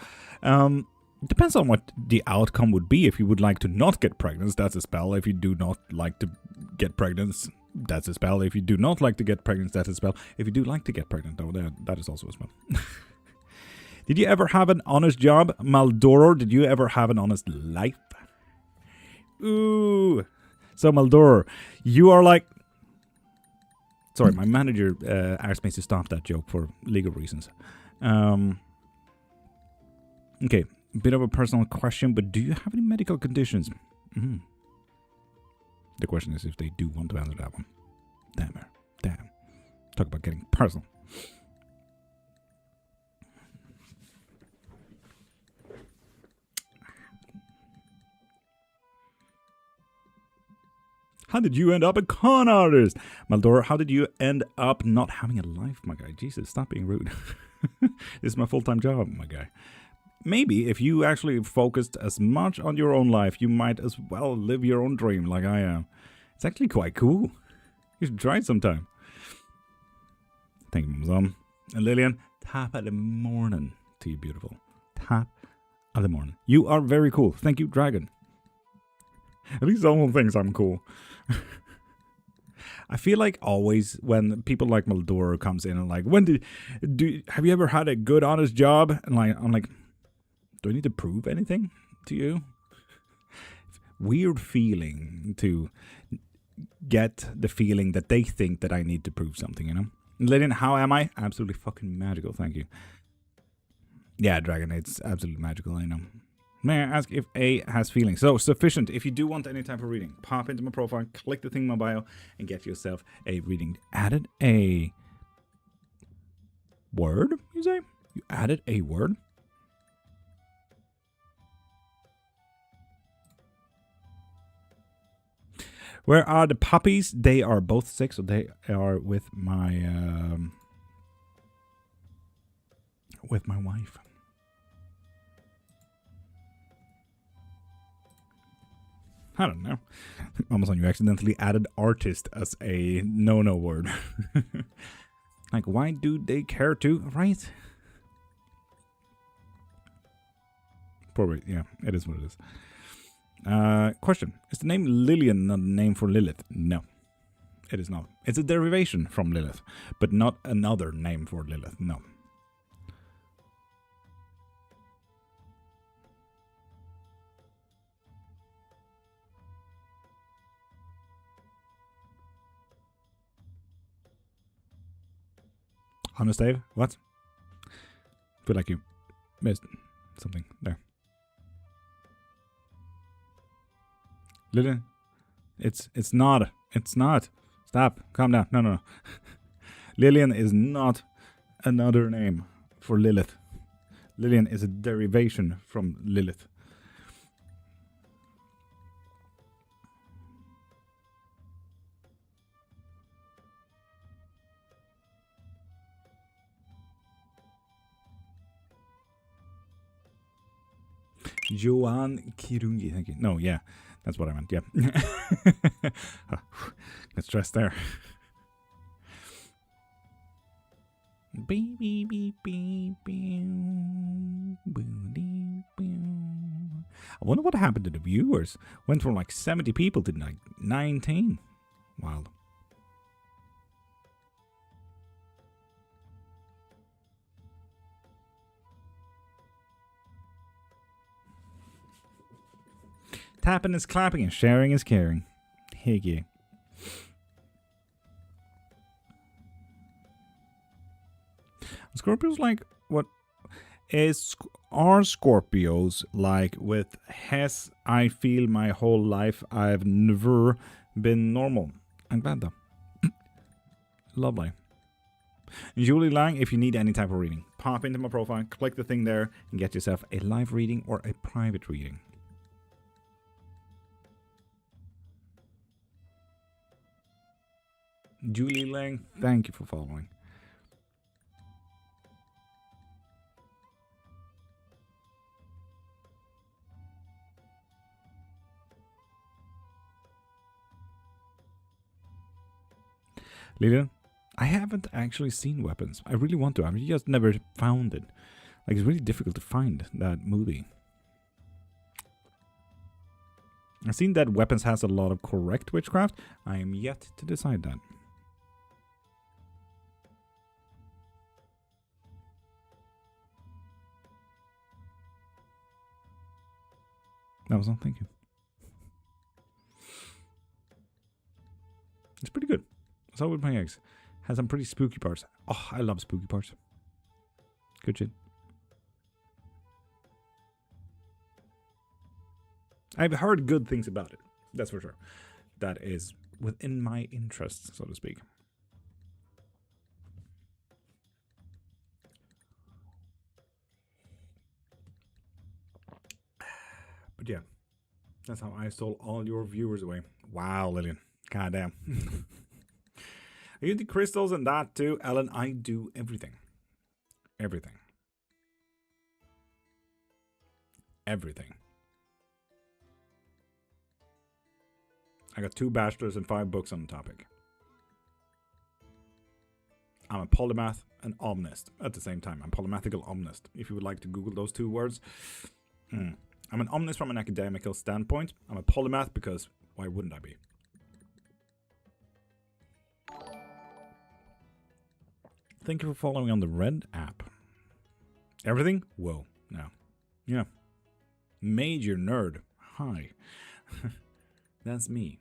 Depends on what the outcome would be. If you would like to not get pregnant, that's a spell. If you do not like to get pregnant, that's a spell. If you do not like to get pregnant, that's a spell. If you do like to get pregnant, though, that is also a spell. Did you ever have an honest job? Maldoro, did you ever have an honest life? Ooh. So, Maldoro, you are like... Sorry, my manager asked me to stop that joke for legal reasons. Okay, bit of a personal question, but do you have any medical conditions? The question is if they do want to answer that one. Damn. Talk about getting personal. How did you end up a con artist? Maldor, how did you end up not having a life, my guy? Jesus, stop being rude. This is my full-time job, my guy. Maybe if you actually focused as much on your own life, you might as well live your own dream like I am. It's actually quite cool. You should try it sometime. Thank you, Mum. And Lillian, top of the morning to you, beautiful. Top of the morning. You are very cool. Thank you, Dragon. At least someone thinks I'm cool. I feel like always when people like Maldor comes in and like, have you ever had a good, honest job? And like, I'm like, do I need to prove anything to you? Weird feeling to get the feeling that they think that I need to prove something, you know? Lillian, how am I? Absolutely fucking magical, thank you. Yeah, Dragon, it's absolutely magical, I know. May I ask if A has feelings? So, sufficient. If you do want any type of reading, pop into my profile, click the thing in my bio, and get yourself a reading. Added a word, you say? You added a word? Where are the puppies? They are both sick, so they are with my wife. I don't know. Amazon, you accidentally added artist as a no-no word. Like, why do they care to? Right? Probably, yeah, it is what it is. Question. Is the name Lillian not a name for Lilith? No, it is not. It's a derivation from Lilith, but not another name for Lilith. No. Honest Dave? What? Feel like you missed something there. Lillian? It's not. It's not. Stop. Calm down. No. Lillian is not another name for Lilith. Lillian is a derivation from Lilith. Joan Kirungi, thank you. No, yeah, that's what I meant, yeah. Get stressed there. I wonder what happened to the viewers. Went from like 70 people to like 19. Wild. Tapping is clapping and sharing is caring. Hey, yeah. Scorpios like what are Scorpios like with has I feel my whole life I've never been normal. I'm glad though. Lovely. Julie Lang, if you need any type of reading, pop into my profile, click the thing there, and get yourself a live reading or a private reading. Julie Lang, thank you for following. Lilian, I haven't actually seen Weapons. I really want to. I've just never found it. Like, it's really difficult to find that movie. I've seen that Weapons has a lot of correct witchcraft. I am yet to decide that. That was all. Thank you. It's pretty good. So with my eggs. Has some pretty spooky parts. Oh, I love spooky parts. Good shit. I've heard good things about it. That's for sure. That is within my interests, so to speak. But yeah. That's how I stole all your viewers away. Wow, Lillian. Goddamn. Are you into crystals and that too? Ellen, I do everything. Everything. Everything. I got 2 bachelors and 5 books on the topic. I'm a polymath and omnist at the same time. I'm polymathical omnist, if you would like to Google those two words. I'm an omnist from an academical standpoint. I'm a polymath because why wouldn't I be? Thank you for following on the Red app. Everything? Whoa. No. Yeah. Major nerd. Hi. That's me.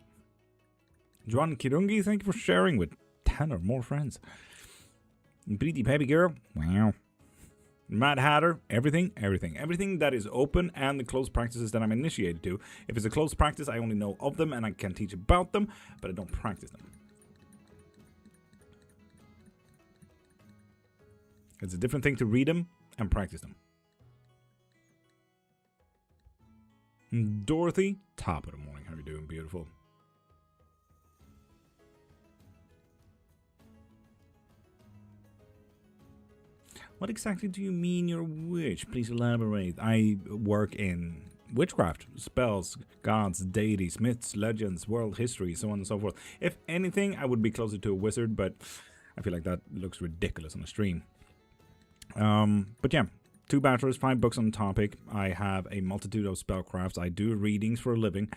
Juan Kirungi, thank you for sharing with 10 or more friends. Pretty Baby Girl. Wow. Mad Hatter. Everything. Everything that is open and the closed practices that I'm initiated to. If it's a closed practice, I only know of them and I can teach about them, but I don't practice them. It's a different thing to read them and practice them. Dorothy, top of the morning. How are you doing, beautiful? What exactly do you mean you're a witch? Please elaborate. I work in witchcraft, spells, gods, deities, myths, legends, world history, so on and so forth. If anything, I would be closer to a wizard, but I feel like that looks ridiculous on a stream. But yeah, 2 bachelors, 5 books on the topic. I have a multitude of spellcrafts. I do readings for a living.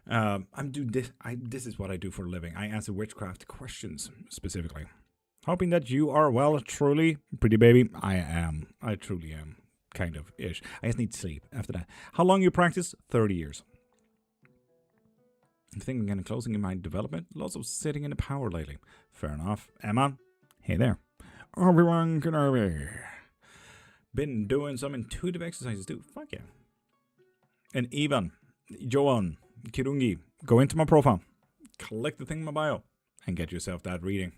This is what I do for a living. I answer witchcraft questions specifically. Hoping that you are well, truly, pretty baby. I am. I truly am. Kind of ish. I just need sleep after that. How long you practice? 30 years. I'm thinking of closing in my development. Lots of sitting in the power lately. Fair enough. Emma, hey there. Obi-Wan Kenobi. Been doing some intuitive exercises too. Fuck yeah. And Ivan, Joan, Kirungi, go into my profile, collect the thing in my bio, and get yourself that reading.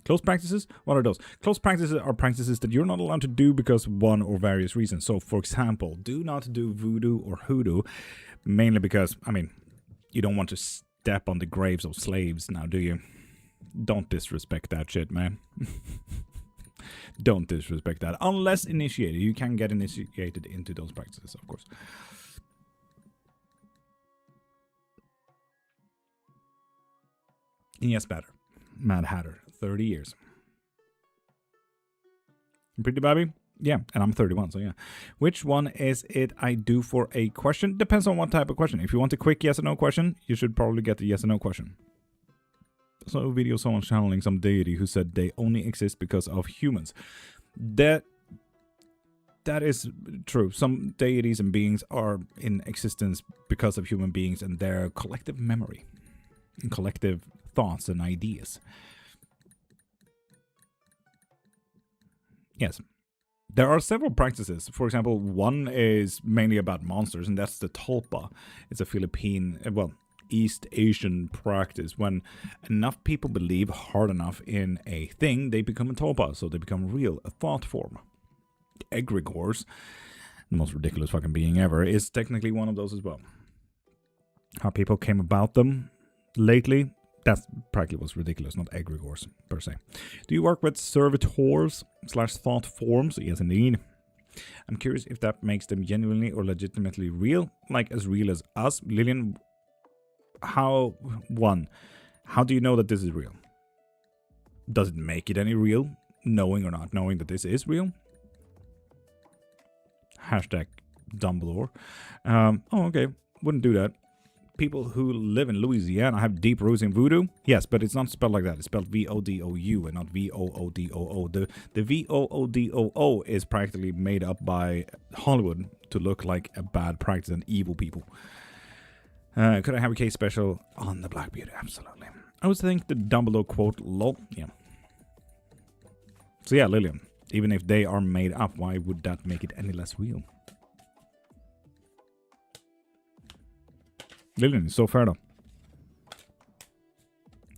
Close practices? What are those? Close practices are practices that you're not allowed to do because of one or various reasons. So, for example, do not do voodoo or hoodoo, mainly because, I mean, you don't want to step on the graves of slaves now, do you? Don't disrespect that shit, man. Don't disrespect that. Unless initiated. You can get initiated into those practices, of course. And yes, better. Mad Hatter. 30 years. Pretty baby? Yeah, and I'm 31, so yeah. Which one is it I do for a question? Depends on what type of question. If you want a quick yes or no question, you should probably get the yes or no question. So a video someone channeling some deity who said they only exist because of humans. That is true. Some deities and beings are in existence because of human beings and their collective memory and collective thoughts and ideas. Yes. There are several practices. For example, one is mainly about monsters, and that's the Tulpa. It's a Philippine, East Asian practice. When enough people believe hard enough in a thing, they become a Tulpa, so they become real, a thought form. Egregores, the most ridiculous fucking being ever, is technically one of those as well. How people came about them lately, that practically was ridiculous, not egregores per se. Do you work with servitors / thought forms? Yes, indeed. I'm curious if that makes them genuinely or legitimately real, like as real as us. Lillian, how do you know that this is real? Does it make it any real, knowing or not knowing that this is real? Hashtag Dumbledore. Okay, wouldn't do that. People who live in Louisiana have deep roots in voodoo. Yes, but it's not spelled like that. It's spelled V-O-D-O-U and not V-O-O-D-O-O. The V-O-O-D-O-O is practically made up by Hollywood to look like a bad practice and evil people. Could I have a case special on the Black Beauty? Absolutely. I would think the Dumbledore quote, lol. Yeah. So yeah, Lillian, even if they are made up, why would that make it any less real? Lillian is so fair though.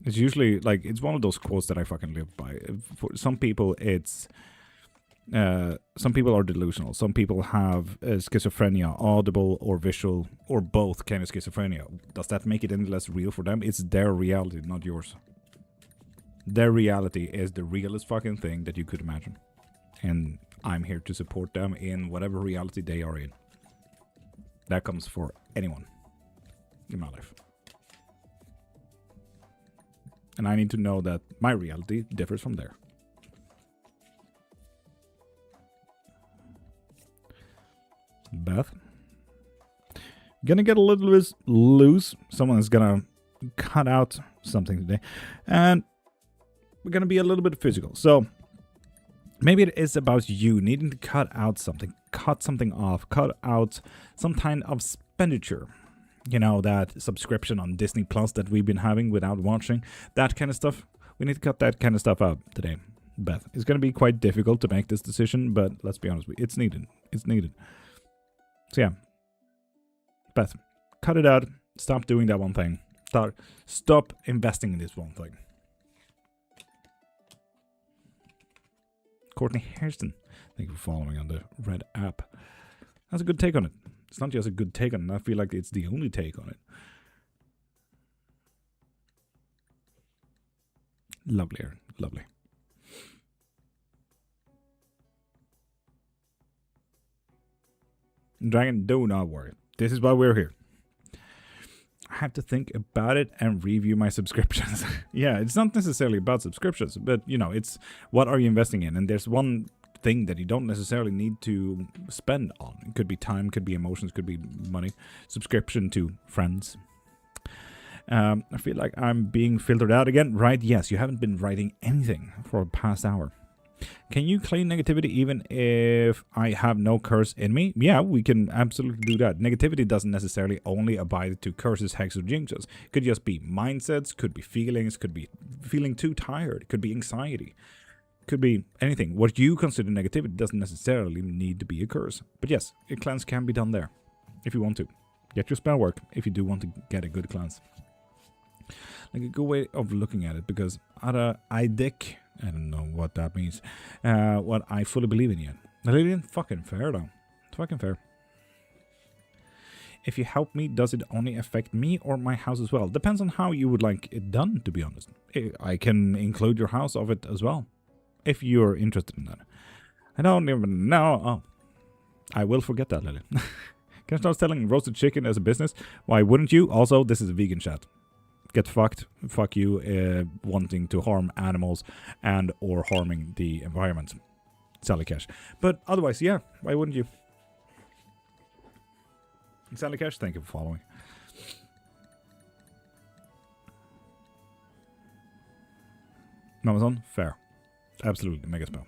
It's usually like, it's one of those quotes that I fucking live by. For some people, it's some people are delusional. Some people have schizophrenia, audible or visual, or both kind of schizophrenia. Does that make it any less real for them? It's their reality, not yours. Their reality is the realest fucking thing that you could imagine. And I'm here to support them in whatever reality they are in. That comes for anyone in my life. And I need to know that my reality differs from there. Beth. Gonna get a little bit loose. Someone is gonna cut out something today. And we're gonna be a little bit physical. So maybe it is about you needing to cut out something. Cut something off. Cut out some kind of expenditure. You know, that subscription on Disney Plus that we've been having without watching. That kind of stuff. We need to cut that kind of stuff out today, Beth. It's going to be quite difficult to make this decision, but let's be honest, it's needed. It's needed. So yeah. Beth, cut it out. Stop doing that one thing. Stop investing in this one thing. Courtney Hairston, thank you for following on the red app. That's a good take on it. It's not just a good take on it. I feel like it's the only take on it. Lovely, Aaron. Lovely. Dragon, do not worry. This is why we're here. I have to think about it and review my subscriptions. Yeah, it's not necessarily about subscriptions, but, you know, it's what are you investing in? And there's one thing that you don't necessarily need to spend on. It could be time, could be emotions, could be money. Subscription to friends. I feel like I'm being filtered out again. Right? Yes, you haven't been writing anything for the past hour. Can you claim negativity even if I have no curse in me? Yeah, we can absolutely do that. Negativity doesn't necessarily only abide to curses, hex, or jinxes. It could just be mindsets, could be feelings, could be feeling too tired, could be anxiety. Could be anything. What you consider negativity doesn't necessarily need to be a curse. But yes, a cleanse can be done there. If you want to. Get your spell work if you do want to get a good cleanse. Like a good way of looking at it, because I don't know what that means. What I fully believe in yet. Lillian, fucking fair though. It's fucking fair. If you help me, does it only affect me or my house as well? Depends on how you would like it done, to be honest. I can include your house of it as well. If you're interested in that. I don't even know. Oh. I will forget that, Lily. Can I start selling roasted chicken as a business? Why wouldn't you? Also, this is a vegan chat. Get fucked. Fuck you wanting to harm animals and or harming the environment. Sally Cash. But otherwise, yeah. Why wouldn't you? Sally Cash, thank you for following. Amazon, fair. Absolutely, mega spell.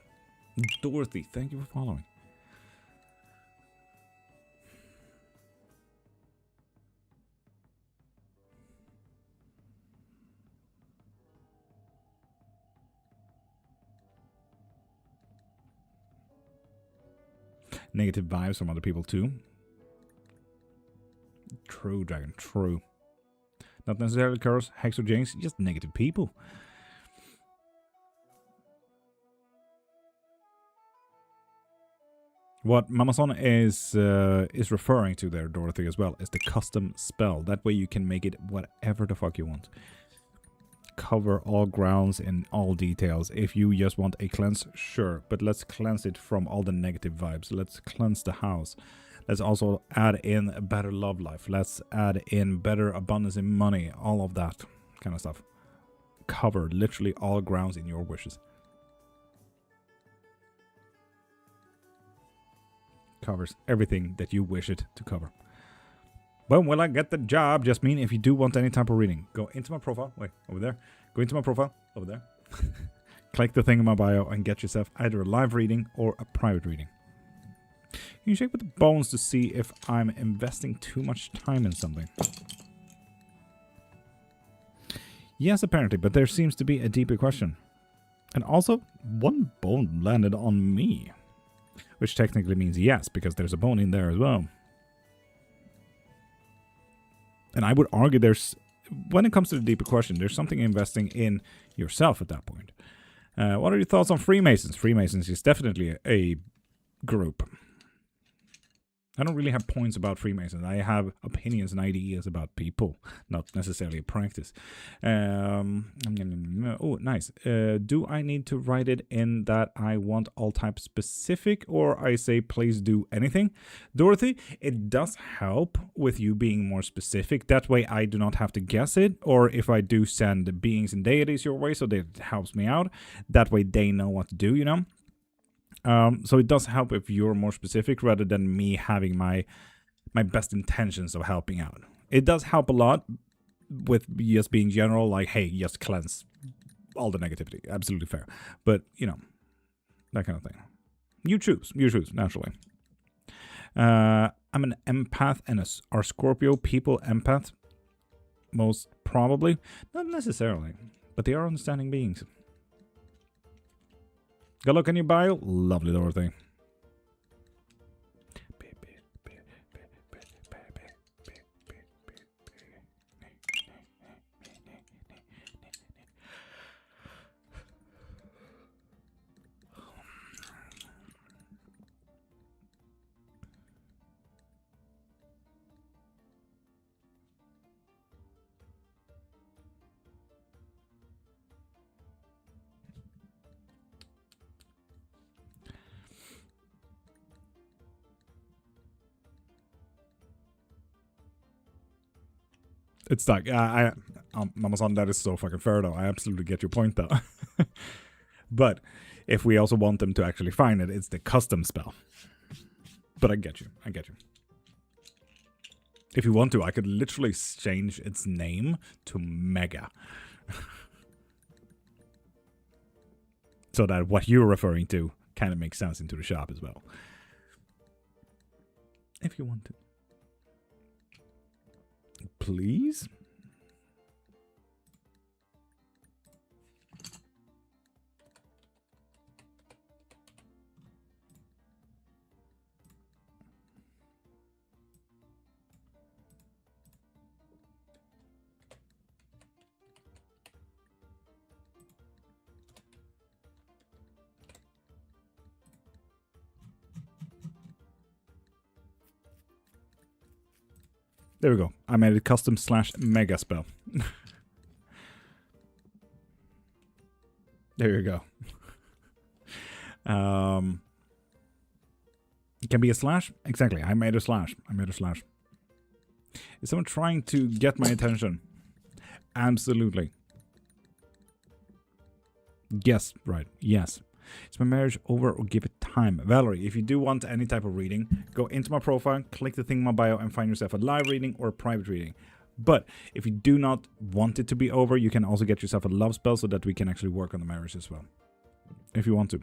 Dorothy, thank you for following. Negative vibes from other people too. True, Dragon, true. Not necessarily curse, hex or jinx, just negative people. What Mamason is referring to there, Dorothy, as well, is the custom spell. That way you can make it whatever the fuck you want. Cover all grounds in all details. If you just want a cleanse, sure. But let's cleanse it from all the negative vibes. Let's cleanse the house. Let's also add in a better love life. Let's add in better abundance in money. All of that kind of stuff. Cover literally all grounds in your wishes. Covers everything that you wish it to cover. When will I get the job? Just mean if you do want any type of reading, go into my profile. Wait, over there. Go into my profile. Over there. Click the thing in my bio and get yourself either a live reading or a private reading. You can check with the bones to see if I'm investing too much time in something. Yes, apparently, but there seems to be a deeper question. And also, one bone landed on me. Which technically means yes, because there's a bone in there as well. And I would argue when it comes to the deeper question, there's something investing in yourself at that point. What are your thoughts on Freemasons? Freemasons is definitely a group. I don't really have points about Freemasons. I have opinions and ideas about people, not necessarily a practice. Oh, nice. Do I need to write it in that I want all types specific, or I say please do anything? Dorothy, it does help with you being more specific. That way I do not have to guess it, or if I do send beings and deities your way, so that it helps me out. That way they know what to do, you know? So it does help if you're more specific rather than me having my best intentions of helping out. It does help a lot with just being general, like, hey, just cleanse all the negativity. Absolutely fair. But, you know, that kind of thing. You choose, naturally. I'm an empath, and are Scorpio people empath? Most probably. Not necessarily, but they are understanding beings. Good luck on your bio. Lovely, Dorothy. It's like, Mama-san, that is so fucking fair, though. I absolutely get your point, though. But if we also want them to actually find it, it's the custom spell. But I get you. If you want to, I could literally change its name to Mega. So that what you're referring to kind of makes sense into the shop as well. If you want to. Please? There we go. I made a custom /mega spell. There you go. It can be a slash? Exactly. I made a slash. Is someone trying to get my attention? Absolutely. Yes, right. Yes. Is my marriage over, or give it time? Valerie, if you do want any type of reading, go into my profile, click the thing in my bio, and find yourself a live reading or a private reading. But if you do not want it to be over, you can also get yourself a love spell so that we can actually work on the marriage as well. If you want to.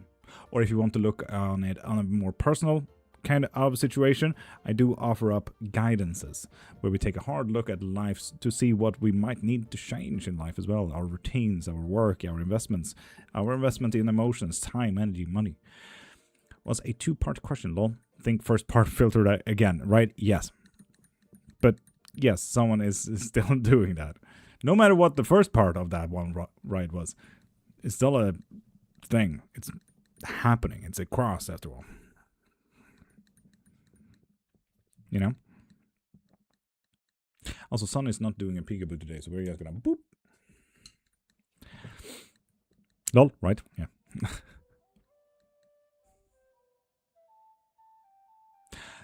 Or if you want to look on it on a more personal kind of situation, I do offer up guidances where we take a hard look at life to see what we might need to change in life as well. Our routines, our work, our investments, our investment in emotions, time, energy, money. Was a two-part question, lol. Think first part filtered again, right? Yes. But yes, someone is still doing that. No matter what the first part of that one right was, it's still a thing. It's happening. It's a cross after all. You know? Also, Sun is not doing a peekaboo today, so we're just gonna boop. Lol, right? Yeah.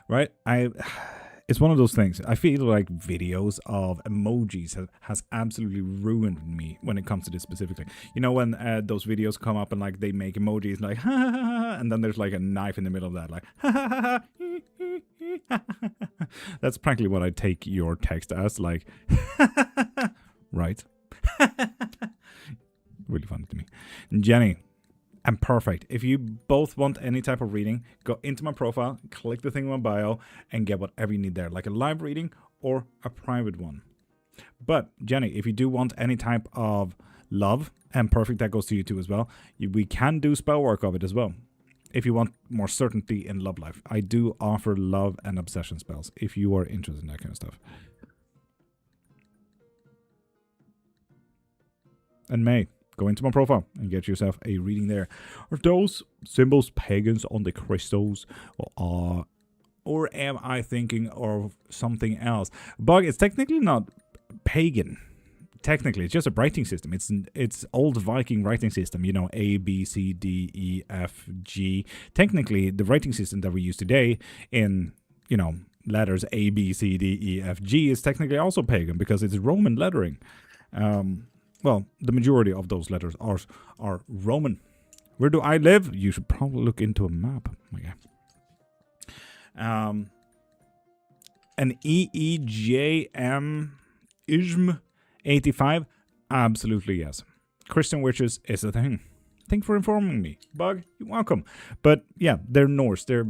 Right? It's one of those things. I feel like videos of emojis has absolutely ruined me when it comes to this specifically. You know, when those videos come up and like they make emojis like ha ha ha, and then there's like a knife in the middle of that, like ha ha ha ha. That's practically what I take your text as, like right. Really funny to me. Jenny, I'm perfect. If you both want any type of reading, go into my profile, click the thing in my bio, and get whatever you need there, like a live reading or a private one. But Jenny, if you do want any type of love, and perfect, that goes to you too as well. We can do spell work of it as well. If you want more certainty in love life, I do offer love and obsession spells if you are interested in that kind of stuff. And May, go into my profile and get yourself a reading there. Are those symbols pagans on the crystals, or Or am I thinking of something else? Bug, it's technically not pagan. Technically, it's just a writing system. It's old Viking writing system, you know, A, B, C, D, E, F, G. Technically, the writing system that we use today in, you know, letters A, B, C, D, E, F, G is technically also pagan because it's Roman lettering. Well, the majority of those letters are Roman. Where do I live? You should probably look into a map. Okay. An EEJM 85? Absolutely yes. Christian witches is a thing. Thanks for informing me. Bug, you're welcome. But yeah, they're Norse. They're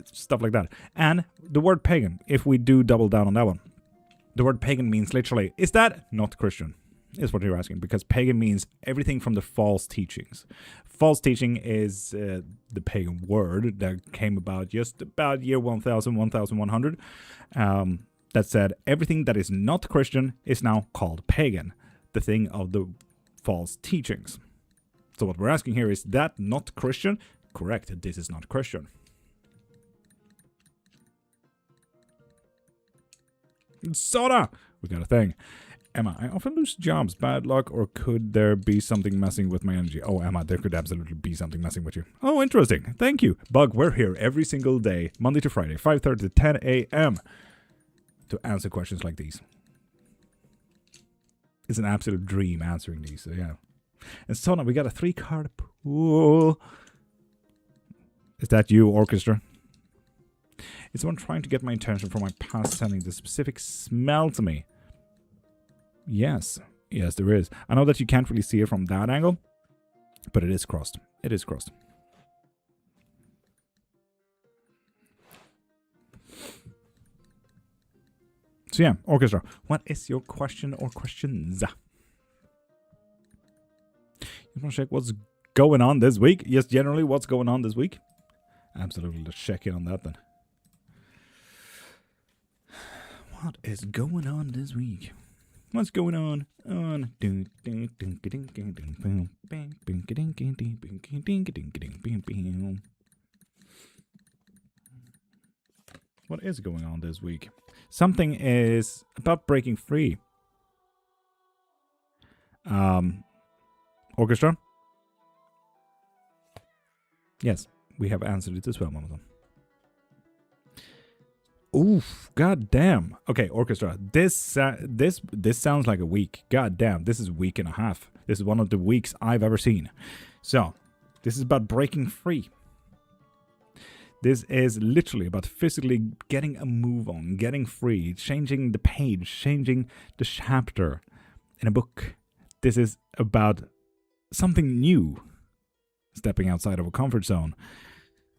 stuff like that. And the word pagan, if we do double down on that one, the word pagan means literally, is that not Christian? Is what you're asking. Because pagan means everything from the false teachings. False teaching is the pagan word that came about just about year 1000, 1100. That said, everything that is not Christian is now called pagan. The thing of the false teachings. So what we're asking here is that not Christian? Correct, this is not Christian. Soda! We got a thing. Emma, I often lose jobs, bad luck, or could there be something messing with my energy? Oh, Emma, there could absolutely be something messing with you. Oh, interesting. Thank you. Bug, we're here every single day, Monday to Friday, 5:30 to 10 a.m. to answer questions like these. It's an absolute dream answering these, so yeah. And so now we got a 3-card pool. Is that you, Orchestra? It's someone trying to get my attention from my past sending the specific smell to me. Yes. Yes, there is. I know that you can't really see it from that angle, but it is crossed. It is crossed. So yeah, Orchestra, what is your question or questions? You want to check what's going on this week? Yes, generally, what's going on this week? Absolutely, let's check in on that then. What is going on this week? What's going on? What is going on this week? Something is about breaking free. Orchestra? Yes, we have answered it as well, one of them. Oof, god damn. Okay, Orchestra, this sounds like a week. God damn, this is a week and a half. This is one of the weeks I've ever seen. So, this is about breaking free. This is literally about physically getting a move on, getting free, changing the page, changing the chapter in a book. This is about something new, stepping outside of a comfort zone.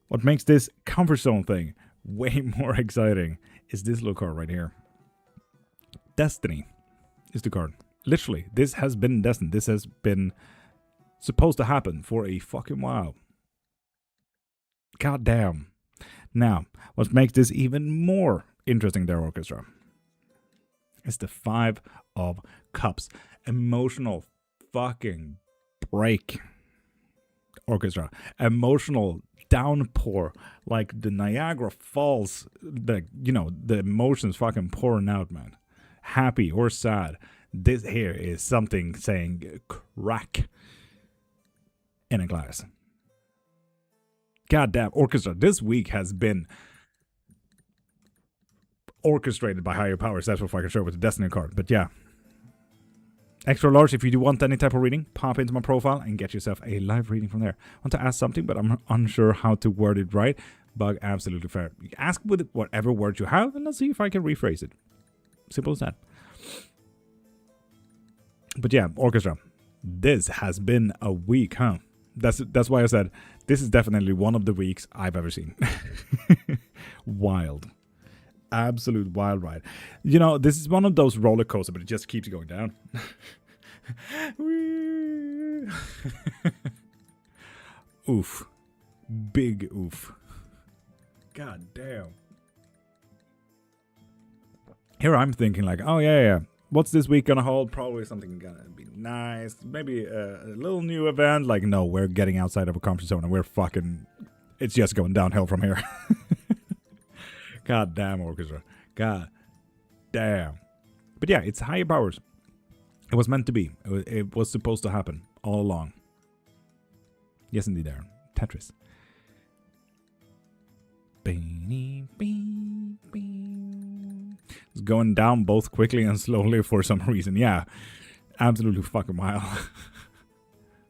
What makes this comfort zone thing way more exciting is this little card right here. Destiny is the card. Literally, this has been destined. This has been supposed to happen for a fucking while. God damn. Now, what makes this even more interesting there, Orchestra, is the 5 of Cups. Emotional fucking break. Orchestra. Emotional downpour, like the Niagara Falls, the emotions fucking pouring out, man. Happy or sad. This here is something saying crack in a glass. Goddamn, Orchestra, this week has been orchestrated by higher powers. That's what I can show with the Destiny card. But yeah. Extra large, if you do want any type of reading, pop into my profile and get yourself a live reading from there. I want to ask something, but I'm unsure how to word it right. Bug, absolutely fair. Ask with whatever word you have, and let's see if I can rephrase it. Simple as that. But yeah, Orchestra, this has been a week, huh? That's why I said this is definitely one of the weeks I've ever seen. Wild. Absolute wild ride. You know, this is one of those roller coasters, but it just keeps going down. Oof. Big oof. God damn. Here I'm thinking like, oh yeah. What's this week gonna hold? Probably something gonna be nice. Maybe a little new event. Like, no, we're getting outside of a comfort zone and we're fucking... It's just going downhill from here. God damn, orchestra. God damn. But yeah, it's higher powers. It was meant to be. It was supposed to happen all along. Yes, indeed, Aaron. Tetris. It's going down both quickly and slowly for some reason. Yeah, absolutely fucking wild.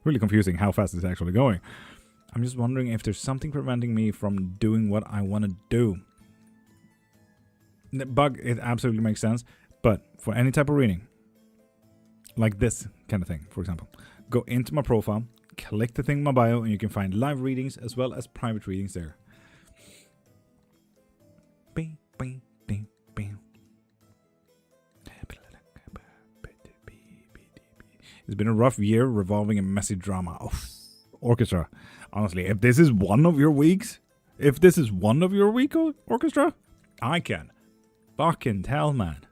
Really confusing how fast it's actually going. I'm just wondering if there's something preventing me from doing what I want to do. The bug, it absolutely makes sense. But for any type of reading, like this kind of thing, for example, go into my profile, click the thing in my bio, and you can find live readings as well as private readings there. It's been a rough year revolving in messy drama. Oh, orchestra. Honestly, if this is one of your weeks, orchestra, I can fucking tell, man.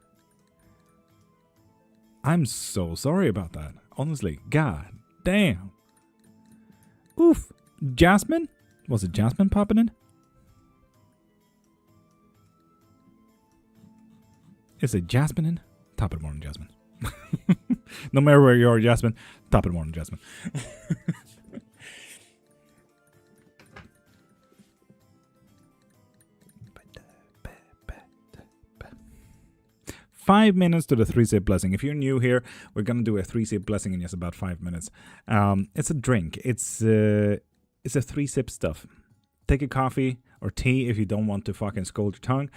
I'm so sorry about that. Honestly, god damn. Oof. Jasmine? Was it Jasmine popping in? Is it Jasmine in? Top of the morning, Jasmine. No matter where you are, Jasmine. Top of the morning, Jasmine. 5 minutes to the 3-sip blessing. If you're new here, we're gonna do a 3-sip blessing in just about 5 minutes. It's a drink. It's a 3-sip stuff. Take a coffee or tea if you don't want to fucking scold your tongue.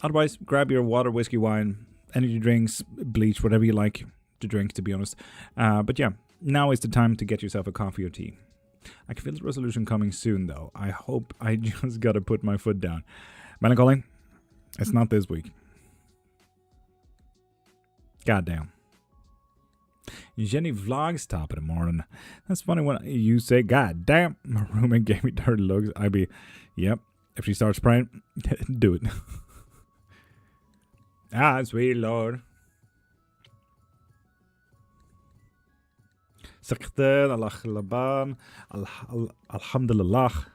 Otherwise, grab your water, whiskey, wine, energy drinks, bleach, whatever you like to drink, to be honest. But yeah, now is the time to get yourself a coffee or tea. I can feel the resolution coming soon, though. I hope. I just gotta put my foot down. Melancholy, it's not this week. Goddamn. Jenny vlogs top of the morning. That's funny when you say, God damn, my roommate gave me dirty looks. I'd be, yep. If she starts praying, do it. Ah, sweet Lord. Sakten, Allah laban, alhamdulillah.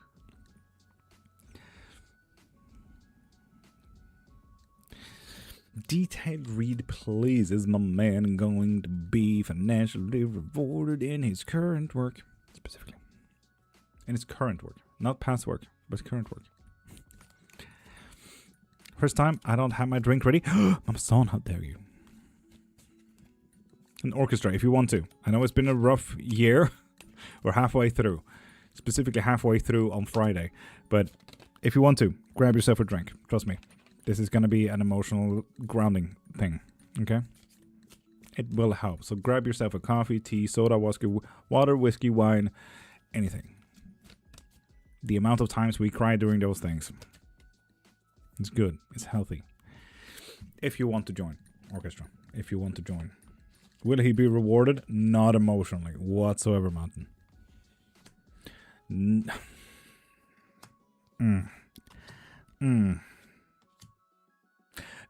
Detailed read, please. Is my man going to be financially rewarded in his current work? Specifically. In his current work. Not past work, but current work. First time, I don't have my drink ready. I'm son, how dare you. An orchestra, if you want to. I know it's been a rough year. We're halfway through. Specifically halfway through on Friday. But if you want to, grab yourself a drink. Trust me. This is going to be an emotional grounding thing, okay? It will help. So grab yourself a coffee, tea, soda, water, whiskey, wine, anything. The amount of times we cry during those things. It's good. It's healthy. If you want to join, orchestra, if you want to join. Will he be rewarded? Not emotionally whatsoever, Mountain.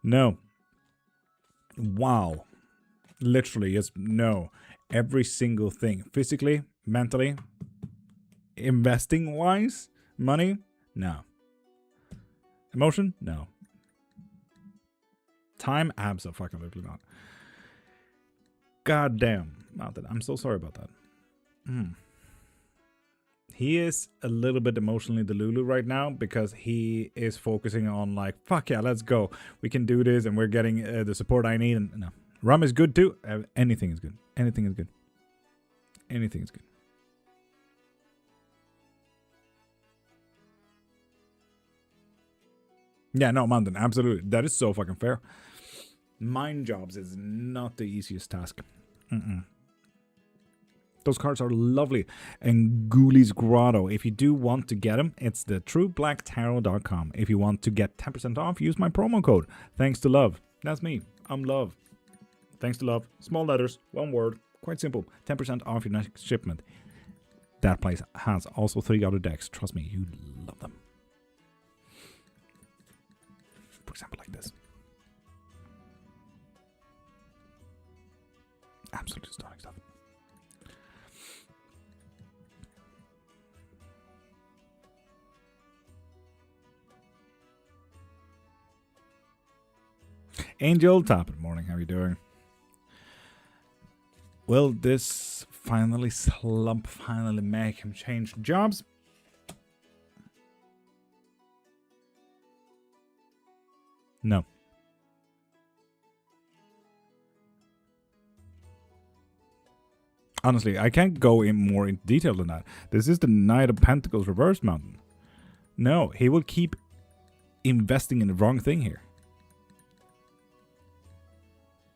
No. Wow. Literally, yes, no. Every single thing. Physically, mentally, investing-wise, money, no. Emotion, no. Time, absolutely not. God damn, Mountain. I'm so sorry about that. He is a little bit emotionally delulu right now because he is focusing on like, fuck yeah, let's go. We can do this and we're getting the support I need. And no, rum is good too. Anything is good. Anything is good. Anything is good. Yeah, no, Mountain, absolutely. That is so fucking fair. Mind jobs is not the easiest task. Those cards are lovely. And Ghoulies Grotto. If you do want to get them, it's the trueblacktarot.com. If you want to get 10% off, use my promo code. Thanks to Love. That's me. I'm Love. Thanks to Love. Small letters. One word. Quite simple. 10% off your next shipment. That place has also 3 other decks. Trust me, you love them. For example, like this. Absolutely stunning stuff. Angel, top of the morning. How are you doing? Will this slump finally make him change jobs? No. Honestly, I can't go in more into detail than that. This is the Knight of Pentacles reverse mountain. No, he will keep investing in the wrong thing here.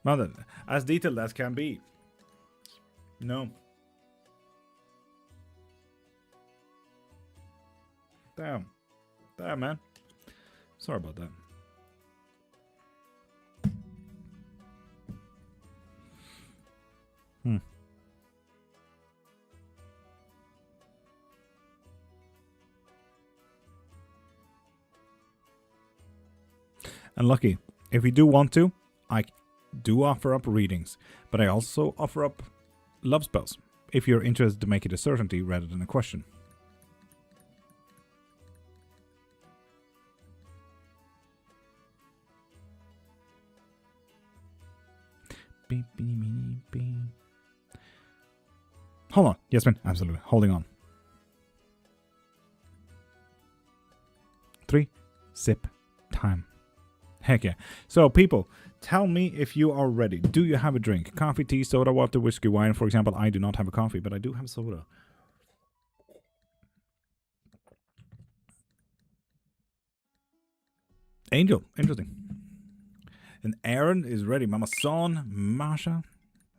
Not as detailed as can be. No. Damn. Damn, man. Sorry about that. And lucky, if you do want to, I do offer up readings, but I also offer up love spells, if you're interested to make it a certainty rather than a question. Hold on. Yes, man. Absolutely. Holding on. 3 sip time. Heck yeah. So, people, tell me if you are ready. Do you have a drink? Coffee, tea, soda, water, whiskey, wine. For example, I do not have a coffee, but I do have soda. Angel. Interesting. And Aaron is ready. Mama Son, Masha,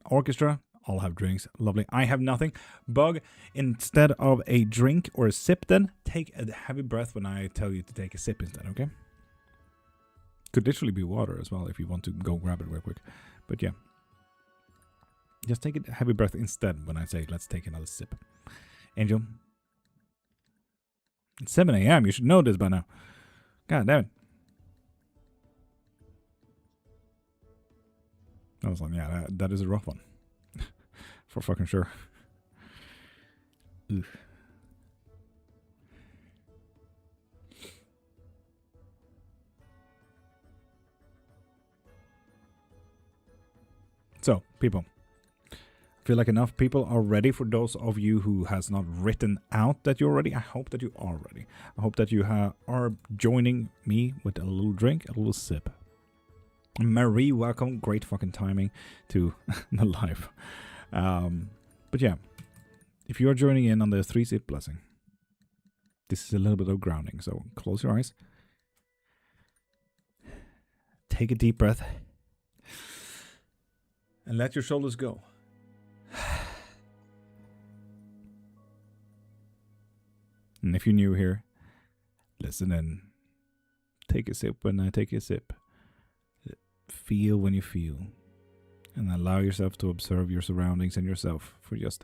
Orchestra, all have drinks. Lovely. I have nothing. Bug, instead of a drink or a sip, then take a heavy breath when I tell you to take a sip instead, okay? Could literally be water as well if you want to go grab it real quick. But yeah. Just take a heavy breath instead when I say let's take another sip. Angel. It's 7 a.m. You should know this by now. God damn it. I was like, yeah, that is a rough one. For fucking sure. Oof. So, people, I feel like enough people are ready. For those of you who has not written out that you're ready, I hope that you are ready. I hope that you are joining me with a little drink, a little sip. Marie, welcome. Great fucking timing to the live. But yeah, if you're joining in on the 3-sip blessing, this is a little bit of grounding. So close your eyes. Take a deep breath. And let your shoulders go. And if you're new here, listen in. Take a sip when I take a sip. Feel when you feel. And allow yourself to observe your surroundings and yourself for just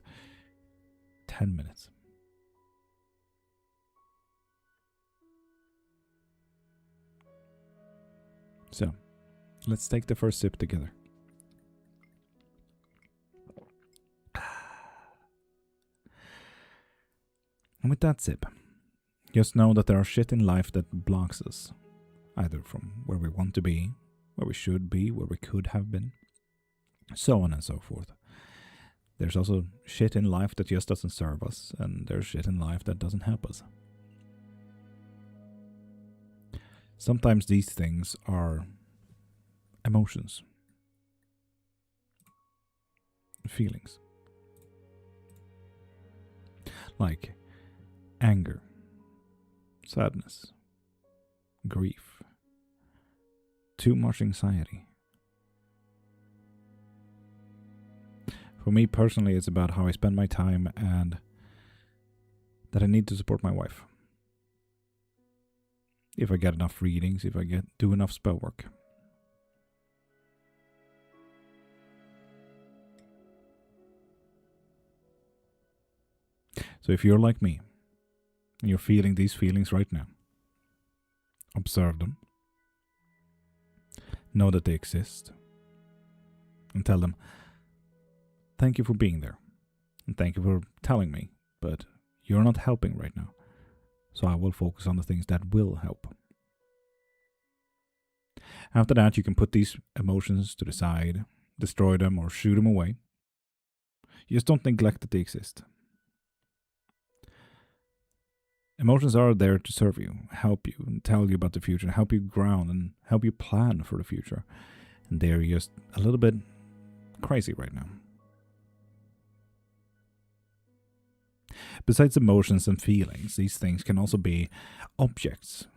10 minutes. So, let's take the first sip together. And with that sip, just know that there are shit in life that blocks us, either from where we want to be, where we should be, where we could have been, so on and so forth. There's also shit in life that just doesn't serve us, and there's shit in life that doesn't help us. Sometimes these things are emotions, feelings, like anger, sadness, grief, too much anxiety. For me personally, it's about how I spend my time and that I need to support my wife. If I get enough readings, if I do enough spell work. So if you're like me, and you're feeling these feelings right now, observe them. Know that they exist. And tell them, thank you for being there. And thank you for telling me, but you're not helping right now. So I will focus on the things that will help. After that, you can put these emotions to the side, destroy them, or shoot them away. You just don't neglect that they exist. Emotions are there to serve you, help you, and tell you about the future, help you ground, and help you plan for the future. And they're just a little bit crazy right now. Besides emotions and feelings, these things can also be objects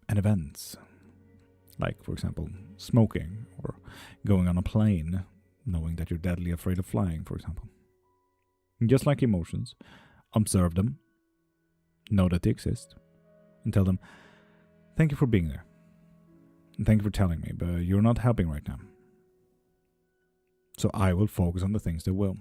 and events. Like, for example, smoking or going on a plane, knowing that you're deadly afraid of flying, for example. And just like emotions, observe them, know that they exist, and tell them, thank you for being there. And thank you for telling me, but you're not helping right now. So I will focus on the things that will.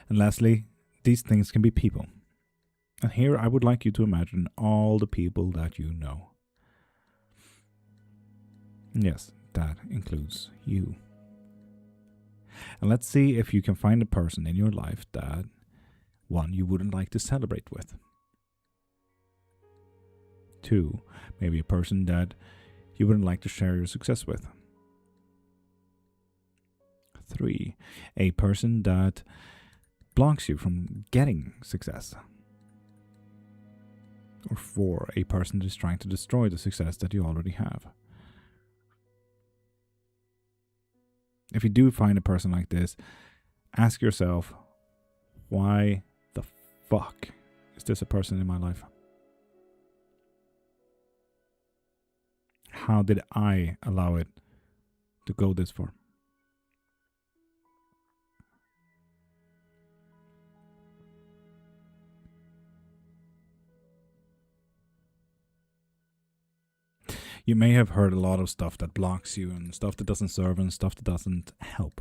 And lastly, these things can be people. And here I would like you to imagine all the people that you know. And yes, that includes you. And let's see if you can find a person in your life that, one, you wouldn't like to celebrate with. 2, maybe a person that you wouldn't like to share your success with. 3, a person that blocks you from getting success. Or 4, a person that is trying to destroy the success that you already have. If you do find a person like this, ask yourself, why the fuck is this a person in my life? How did I allow it to go this far? You may have heard a lot of stuff that blocks you and stuff that doesn't serve and stuff that doesn't help.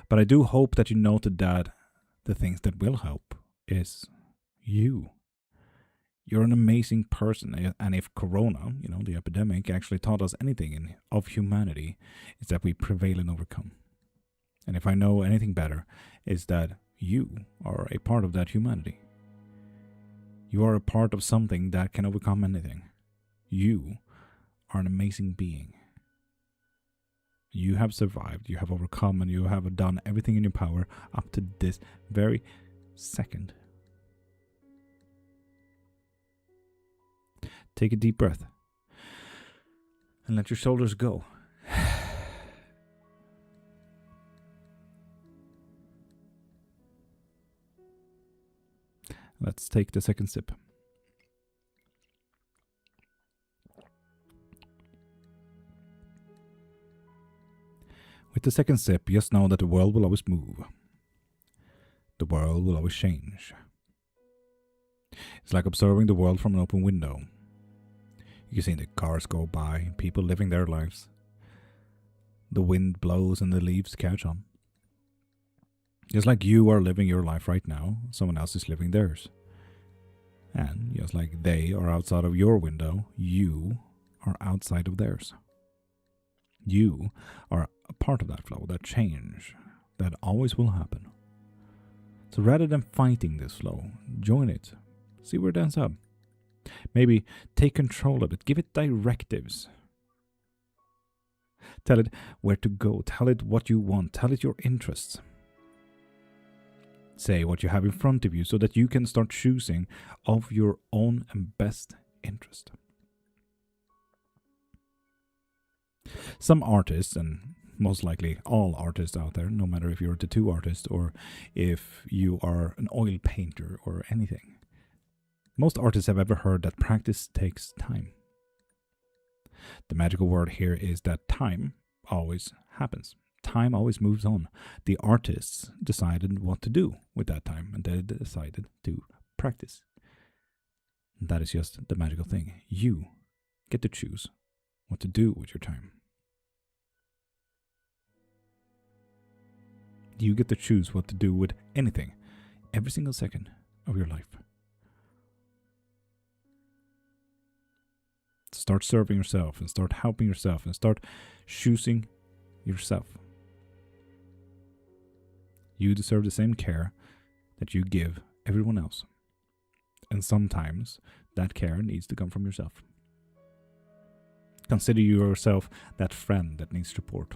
But I do hope that you noted that the things that will help is you. You're an amazing person. And if Corona, the epidemic, actually taught us anything of humanity, it's that we prevail and overcome. And if I know anything better, is that you are a part of that humanity. You are a part of something that can overcome anything. You are an amazing being. You have survived, you have overcome, and you have done everything in your power up to this very second. Take a deep breath and let your shoulders go. Let's take the second sip. With the second sip, just know that the world will always move. The world will always change. It's like observing the world from an open window. You can see the cars go by, people living their lives. The wind blows and the leaves catch on. Just like you are living your life right now, someone else is living theirs. And just like they are outside of your window, you are outside of theirs. You are a part of that flow, that change, that always will happen. So rather than fighting this flow, join it. See where it ends up. Maybe take control of it. Give it directives. Tell it where to go. Tell it what you want. Tell it your interests. Say what you have in front of you so that you can start choosing of your own and best interest. Some artists, and most likely all artists out there, no matter if you're a tattoo artist or if you are an oil painter or anything, most artists have ever heard that practice takes time. The magical word here is that time always happens. Time always moves on. The artists decided what to do with that time, and they decided to practice. And that is just the magical thing. You get to choose what to do with your time. You get to choose what to do with anything, every single second of your life. Start serving yourself and start helping yourself and start choosing yourself. You deserve the same care that you give everyone else. And sometimes that care needs to come from yourself. Consider yourself that friend that needs support.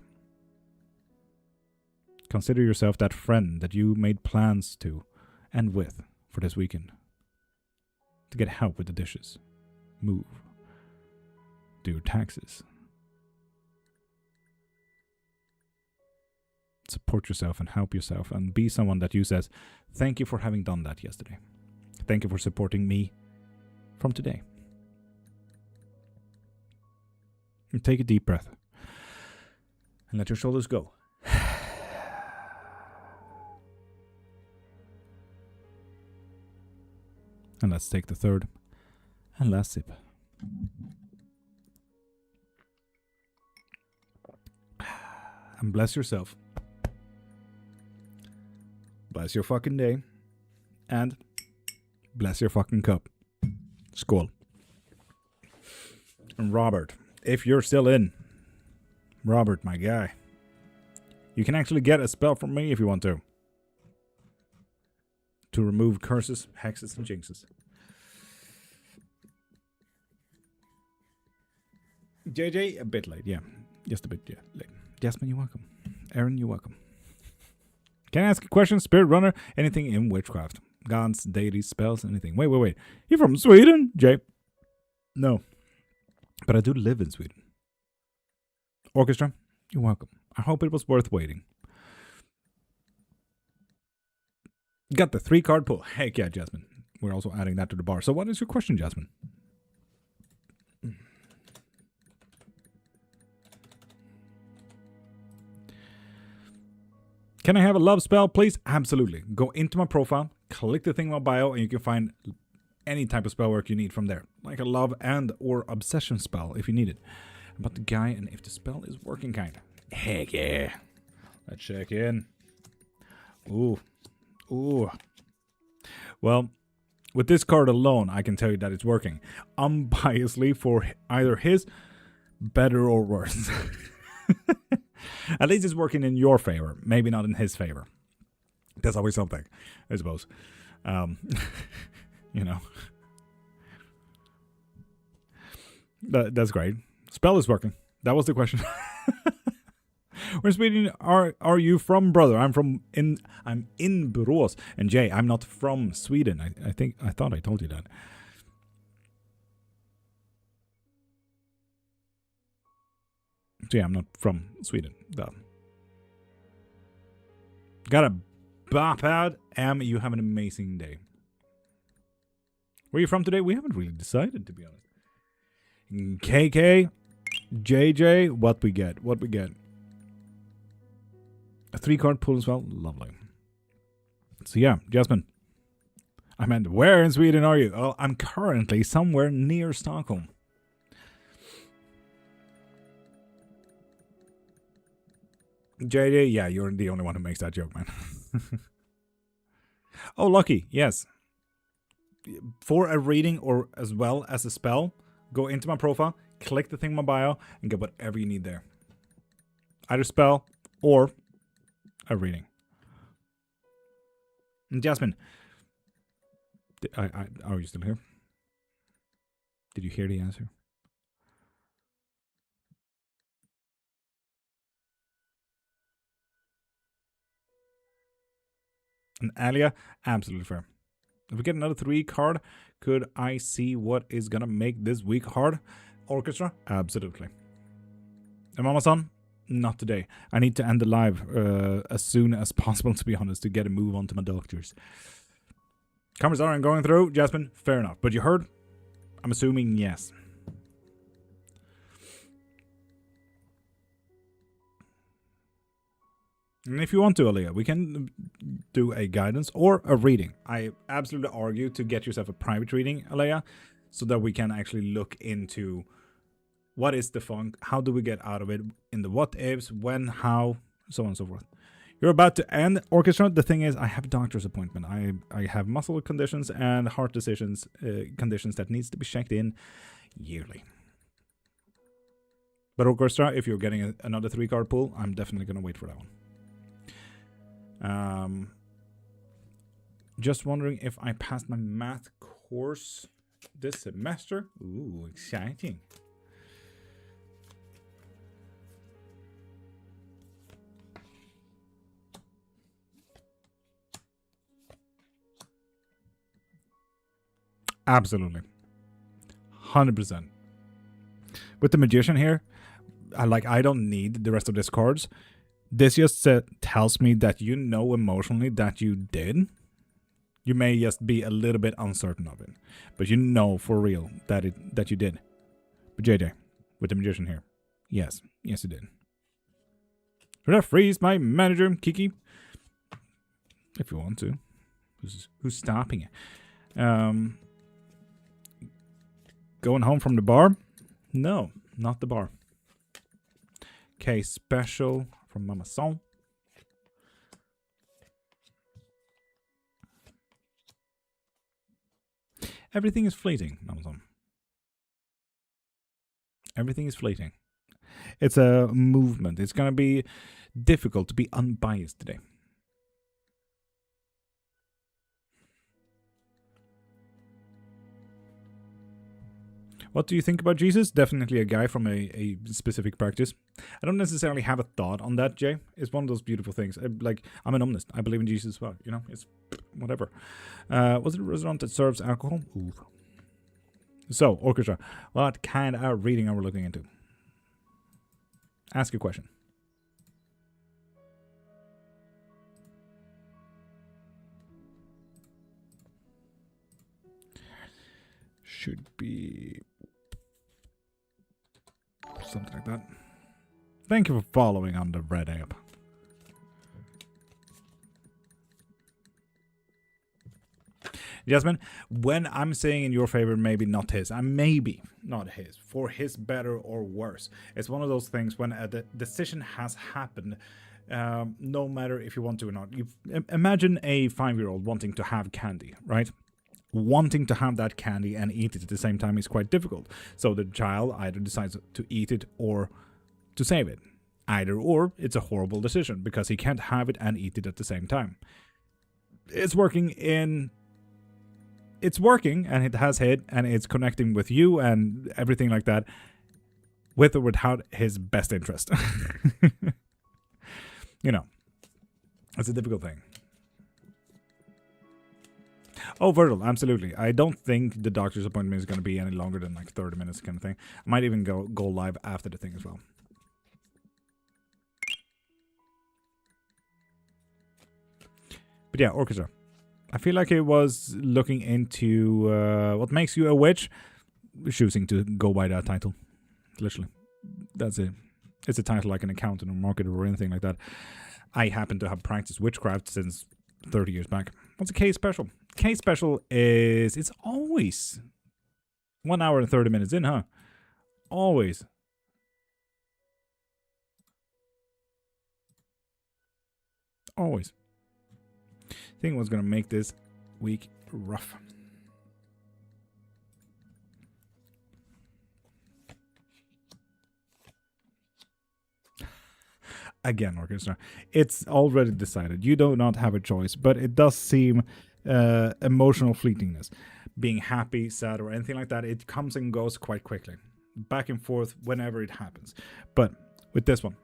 Consider yourself that friend that you made plans to and with for this weekend. To get help with the dishes, move, do your taxes. Support yourself and help yourself and be someone that you says, thank you for having done that yesterday. Thank you for supporting me from today. And take a deep breath and let your shoulders go. And let's take the third and last sip. And bless yourself. Bless your fucking day. And bless your fucking cup. Skål. And Robert, if you're still in, Robert, my guy, you can actually get a spell from me if you want to remove curses, hexes, and jinxes. JJ, a bit late, yeah. Just a bit, yeah, late. Jasmine, you're welcome. Aaron, you're welcome. Can I ask a question? Spirit Runner, anything in witchcraft? Gods, deities, spells, anything. Wait. You're from Sweden, Jay? No. But I do live in Sweden. Orchestra, you're welcome. I hope it was worth waiting. Got the 3-card pull. Heck yeah, Jasmine. We're also adding that to the bar. So what is your question, Jasmine? Can I have a love spell, please? Absolutely. Go into my profile, click the thing in my bio, and you can find any type of spell work you need from there. Like a love and or obsession spell if you need it. About the guy and if the spell is working kind. Heck yeah. Let's check in. Ooh. Well, with this card alone, I can tell you that it's working. Unbiasedly for either his better or worse. At least it's working in your favor, maybe not in his favor. That's always something, I suppose. You know. That's great. Spell is working. That was the question. Where in Sweden are you from, brother? I'm in Borås. And Jay, I'm not from Sweden. I thought I told you that. So yeah, I'm not from Sweden. Duh. Gotta bop out. You have an amazing day. Where are you from today? We haven't really decided, to be honest. KK, JJ, what we get? A 3-card pull as well. Lovely. So yeah, Jasmine. I meant, where in Sweden are you? Oh, I'm currently somewhere near Stockholm. JJ, yeah, you're the only one who makes that joke, man. Oh, lucky, yes. For a reading or as well as a spell, go into my profile, click the thing in my bio, and get whatever you need there. Either spell or a reading. And Jasmine, are you still here? Did you hear the answer? And Alia, absolutely fair. If we get another 3-card, could I see what is gonna make this week hard? Orchestra, absolutely. And Mama-san, not today. I need to end the live as soon as possible, to be honest, to get a move on to my doctors. Comments aren't going through, Jasmine, fair enough. But you heard? I'm assuming yes. And if you want to, Aliyah, we can do a guidance or a reading. I absolutely argue to get yourself a private reading, Aliyah, so that we can actually look into what is the funk, how do we get out of it, in the what ifs, when, how, so on and so forth. You're about to end, Orchestra. The thing is, I have a doctor's appointment. I have muscle conditions and heart conditions that needs to be checked in yearly. But Orchestra, if you're getting another 3-card pull, I'm definitely going to wait for that one. Just wondering if I passed my math course this semester. Ooh, exciting. Absolutely. 100%. With the magician here, I don't need the rest of these cards. This just tells me that you know emotionally that you did. You may just be a little bit uncertain of it, but you know for real that you did. But JJ, with the magician here, yes, you did. Should I freeze my manager, Kiki? If you want to. Who's stopping it? Going home from the bar? No, not the bar. Okay, special from Mama Son. Everything is fleeting, Mama Son. Everything is fleeting. It's a movement. It's going to be difficult to be unbiased today. What do you think about Jesus? Definitely a guy from a specific practice. I don't necessarily have a thought on that, Jay. It's one of those beautiful things. I'm an omnist. I believe in Jesus as well. You know, it's whatever. Was it a restaurant that serves alcohol? Ooh. So, orchestra. What kind of reading are we looking into? Ask a question. Should be something like that. Thank you for following on the red app. Jasmine, when I'm saying in your favor, maybe not his. Maybe not his. For his better or worse. It's one of those things when a decision has happened, no matter if you want to or not. Imagine a 5-year-old wanting to have candy, right? Wanting to have that candy and eat it at the same time is quite difficult. So the child either decides to eat it or to save it. Either or, it's a horrible decision because he can't have it and eat it at the same time. It's working and it has hit and it's connecting with you and everything like that, with or without his best interest. You know, it's a difficult thing. Oh, Virgil, absolutely. I don't think the doctor's appointment is going to be any longer than like 30 minutes kind of thing. I might even go live after the thing as well. But yeah, orchestra. I feel like it was looking into what makes you a witch, choosing to go by that title. Literally. That's it. It's a title like an accountant or marketer or anything like that. I happen to have practiced witchcraft since 30 years back. What's a K special? K special is, it's always 1 hour and 30 minutes in, huh? Always. Always. I think what's going to make this week rough. Again, orchestra. It's already decided. You do not have a choice, but it does seem emotional fleetingness. Being happy, sad, or anything like that, it comes and goes quite quickly. Back and forth whenever it happens. But with this one,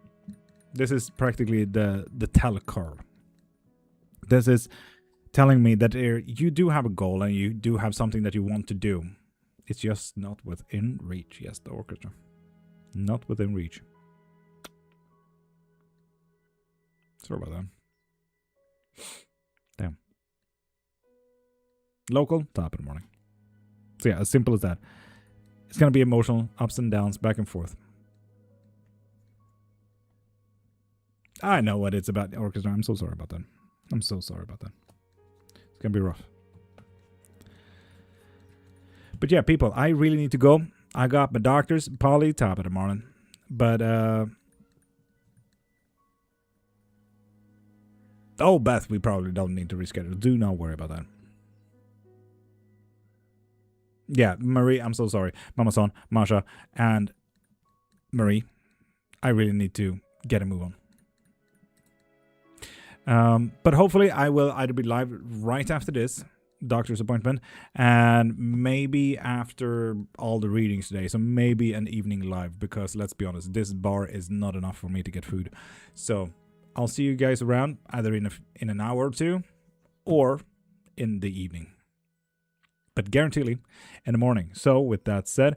this is practically the tell card. This is telling me that you do have a goal and you do have something that you want to do. It's just not within reach. Yes, the orchestra. Not within reach. Sorry about that. Damn. Local, top of the morning. So yeah, as simple as that. It's going to be emotional, ups and downs, back and forth. I know what it's about, orchestra. I'm so sorry about that. I'm so sorry about that. It's going to be rough. But yeah, people, I really need to go. I got my doctors, Polly, top of the morning. But, oh, Beth, we probably don't need to reschedule. Do not worry about that. Yeah, Marie, I'm so sorry. Mama Son, Masha, and Marie, I really need to get a move on. But hopefully I will either be live right after this, doctor's appointment, and maybe after all the readings today, so maybe an evening live, because let's be honest, this bar is not enough for me to get food. So I'll see you guys around either in an hour or two or in the evening, but guaranteedly in the morning. So with that said,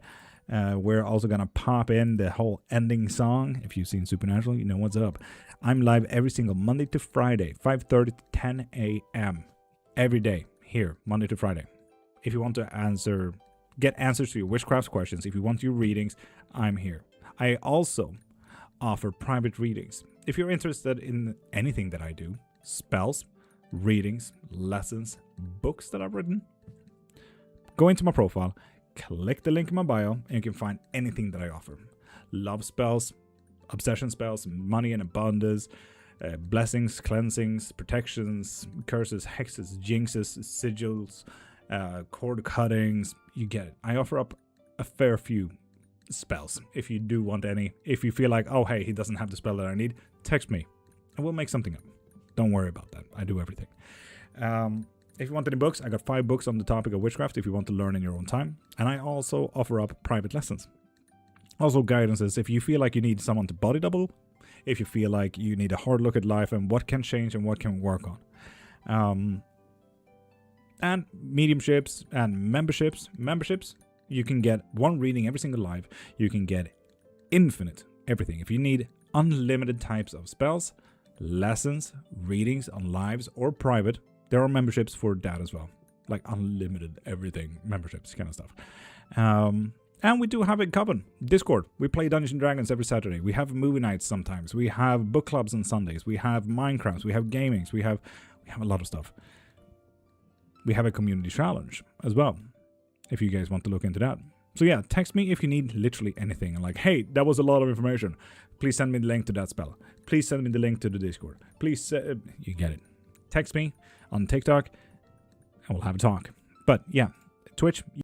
we're also gonna pop in the whole ending song. If you've seen Supernatural, you know what's up. I'm live every single Monday to Friday, 5:30 to 10 a.m. every day here, Monday to Friday. If you want to get answers to your witchcraft questions, if you want your readings, I'm here. I also offer private readings. If you're interested in anything that I do, spells, readings, lessons, books that I've written, go into my profile, click the link in my bio, and you can find anything that I offer. Love spells, obsession spells, money in abundance, blessings, cleansings, protections, curses, hexes, jinxes, sigils, cord cuttings, you get it. I offer up a fair few spells. If you do want any, if you feel like, oh hey, he doesn't have the spell that I need, text me and we'll make something up. Don't worry about that. I do everything. If you want any books, I got 5 books on the topic of witchcraft if you want to learn in your own time. And I also offer up private lessons. Also guidances if you feel like you need someone to body double, if you feel like you need a hard look at life and what can change and what can work on. And mediumships and memberships, you can get 1 reading every single live. You can get infinite everything. If you need unlimited types of spells, lessons, readings on lives or private, there are memberships for that as well. Like unlimited everything, memberships, kind of stuff. And we do have a coven, Discord. We play Dungeons and Dragons every Saturday. We have movie nights sometimes. We have book clubs on Sundays. We have Minecraft. We have gamings. We have a lot of stuff. We have a community challenge as well, if you guys want to look into that. So yeah, text me if you need literally anything. Like, hey, that was a lot of information. Please send me the link to that spell. Please send me the link to the Discord. Please, you get it. Text me on TikTok and we'll have a talk. But yeah, Twitch.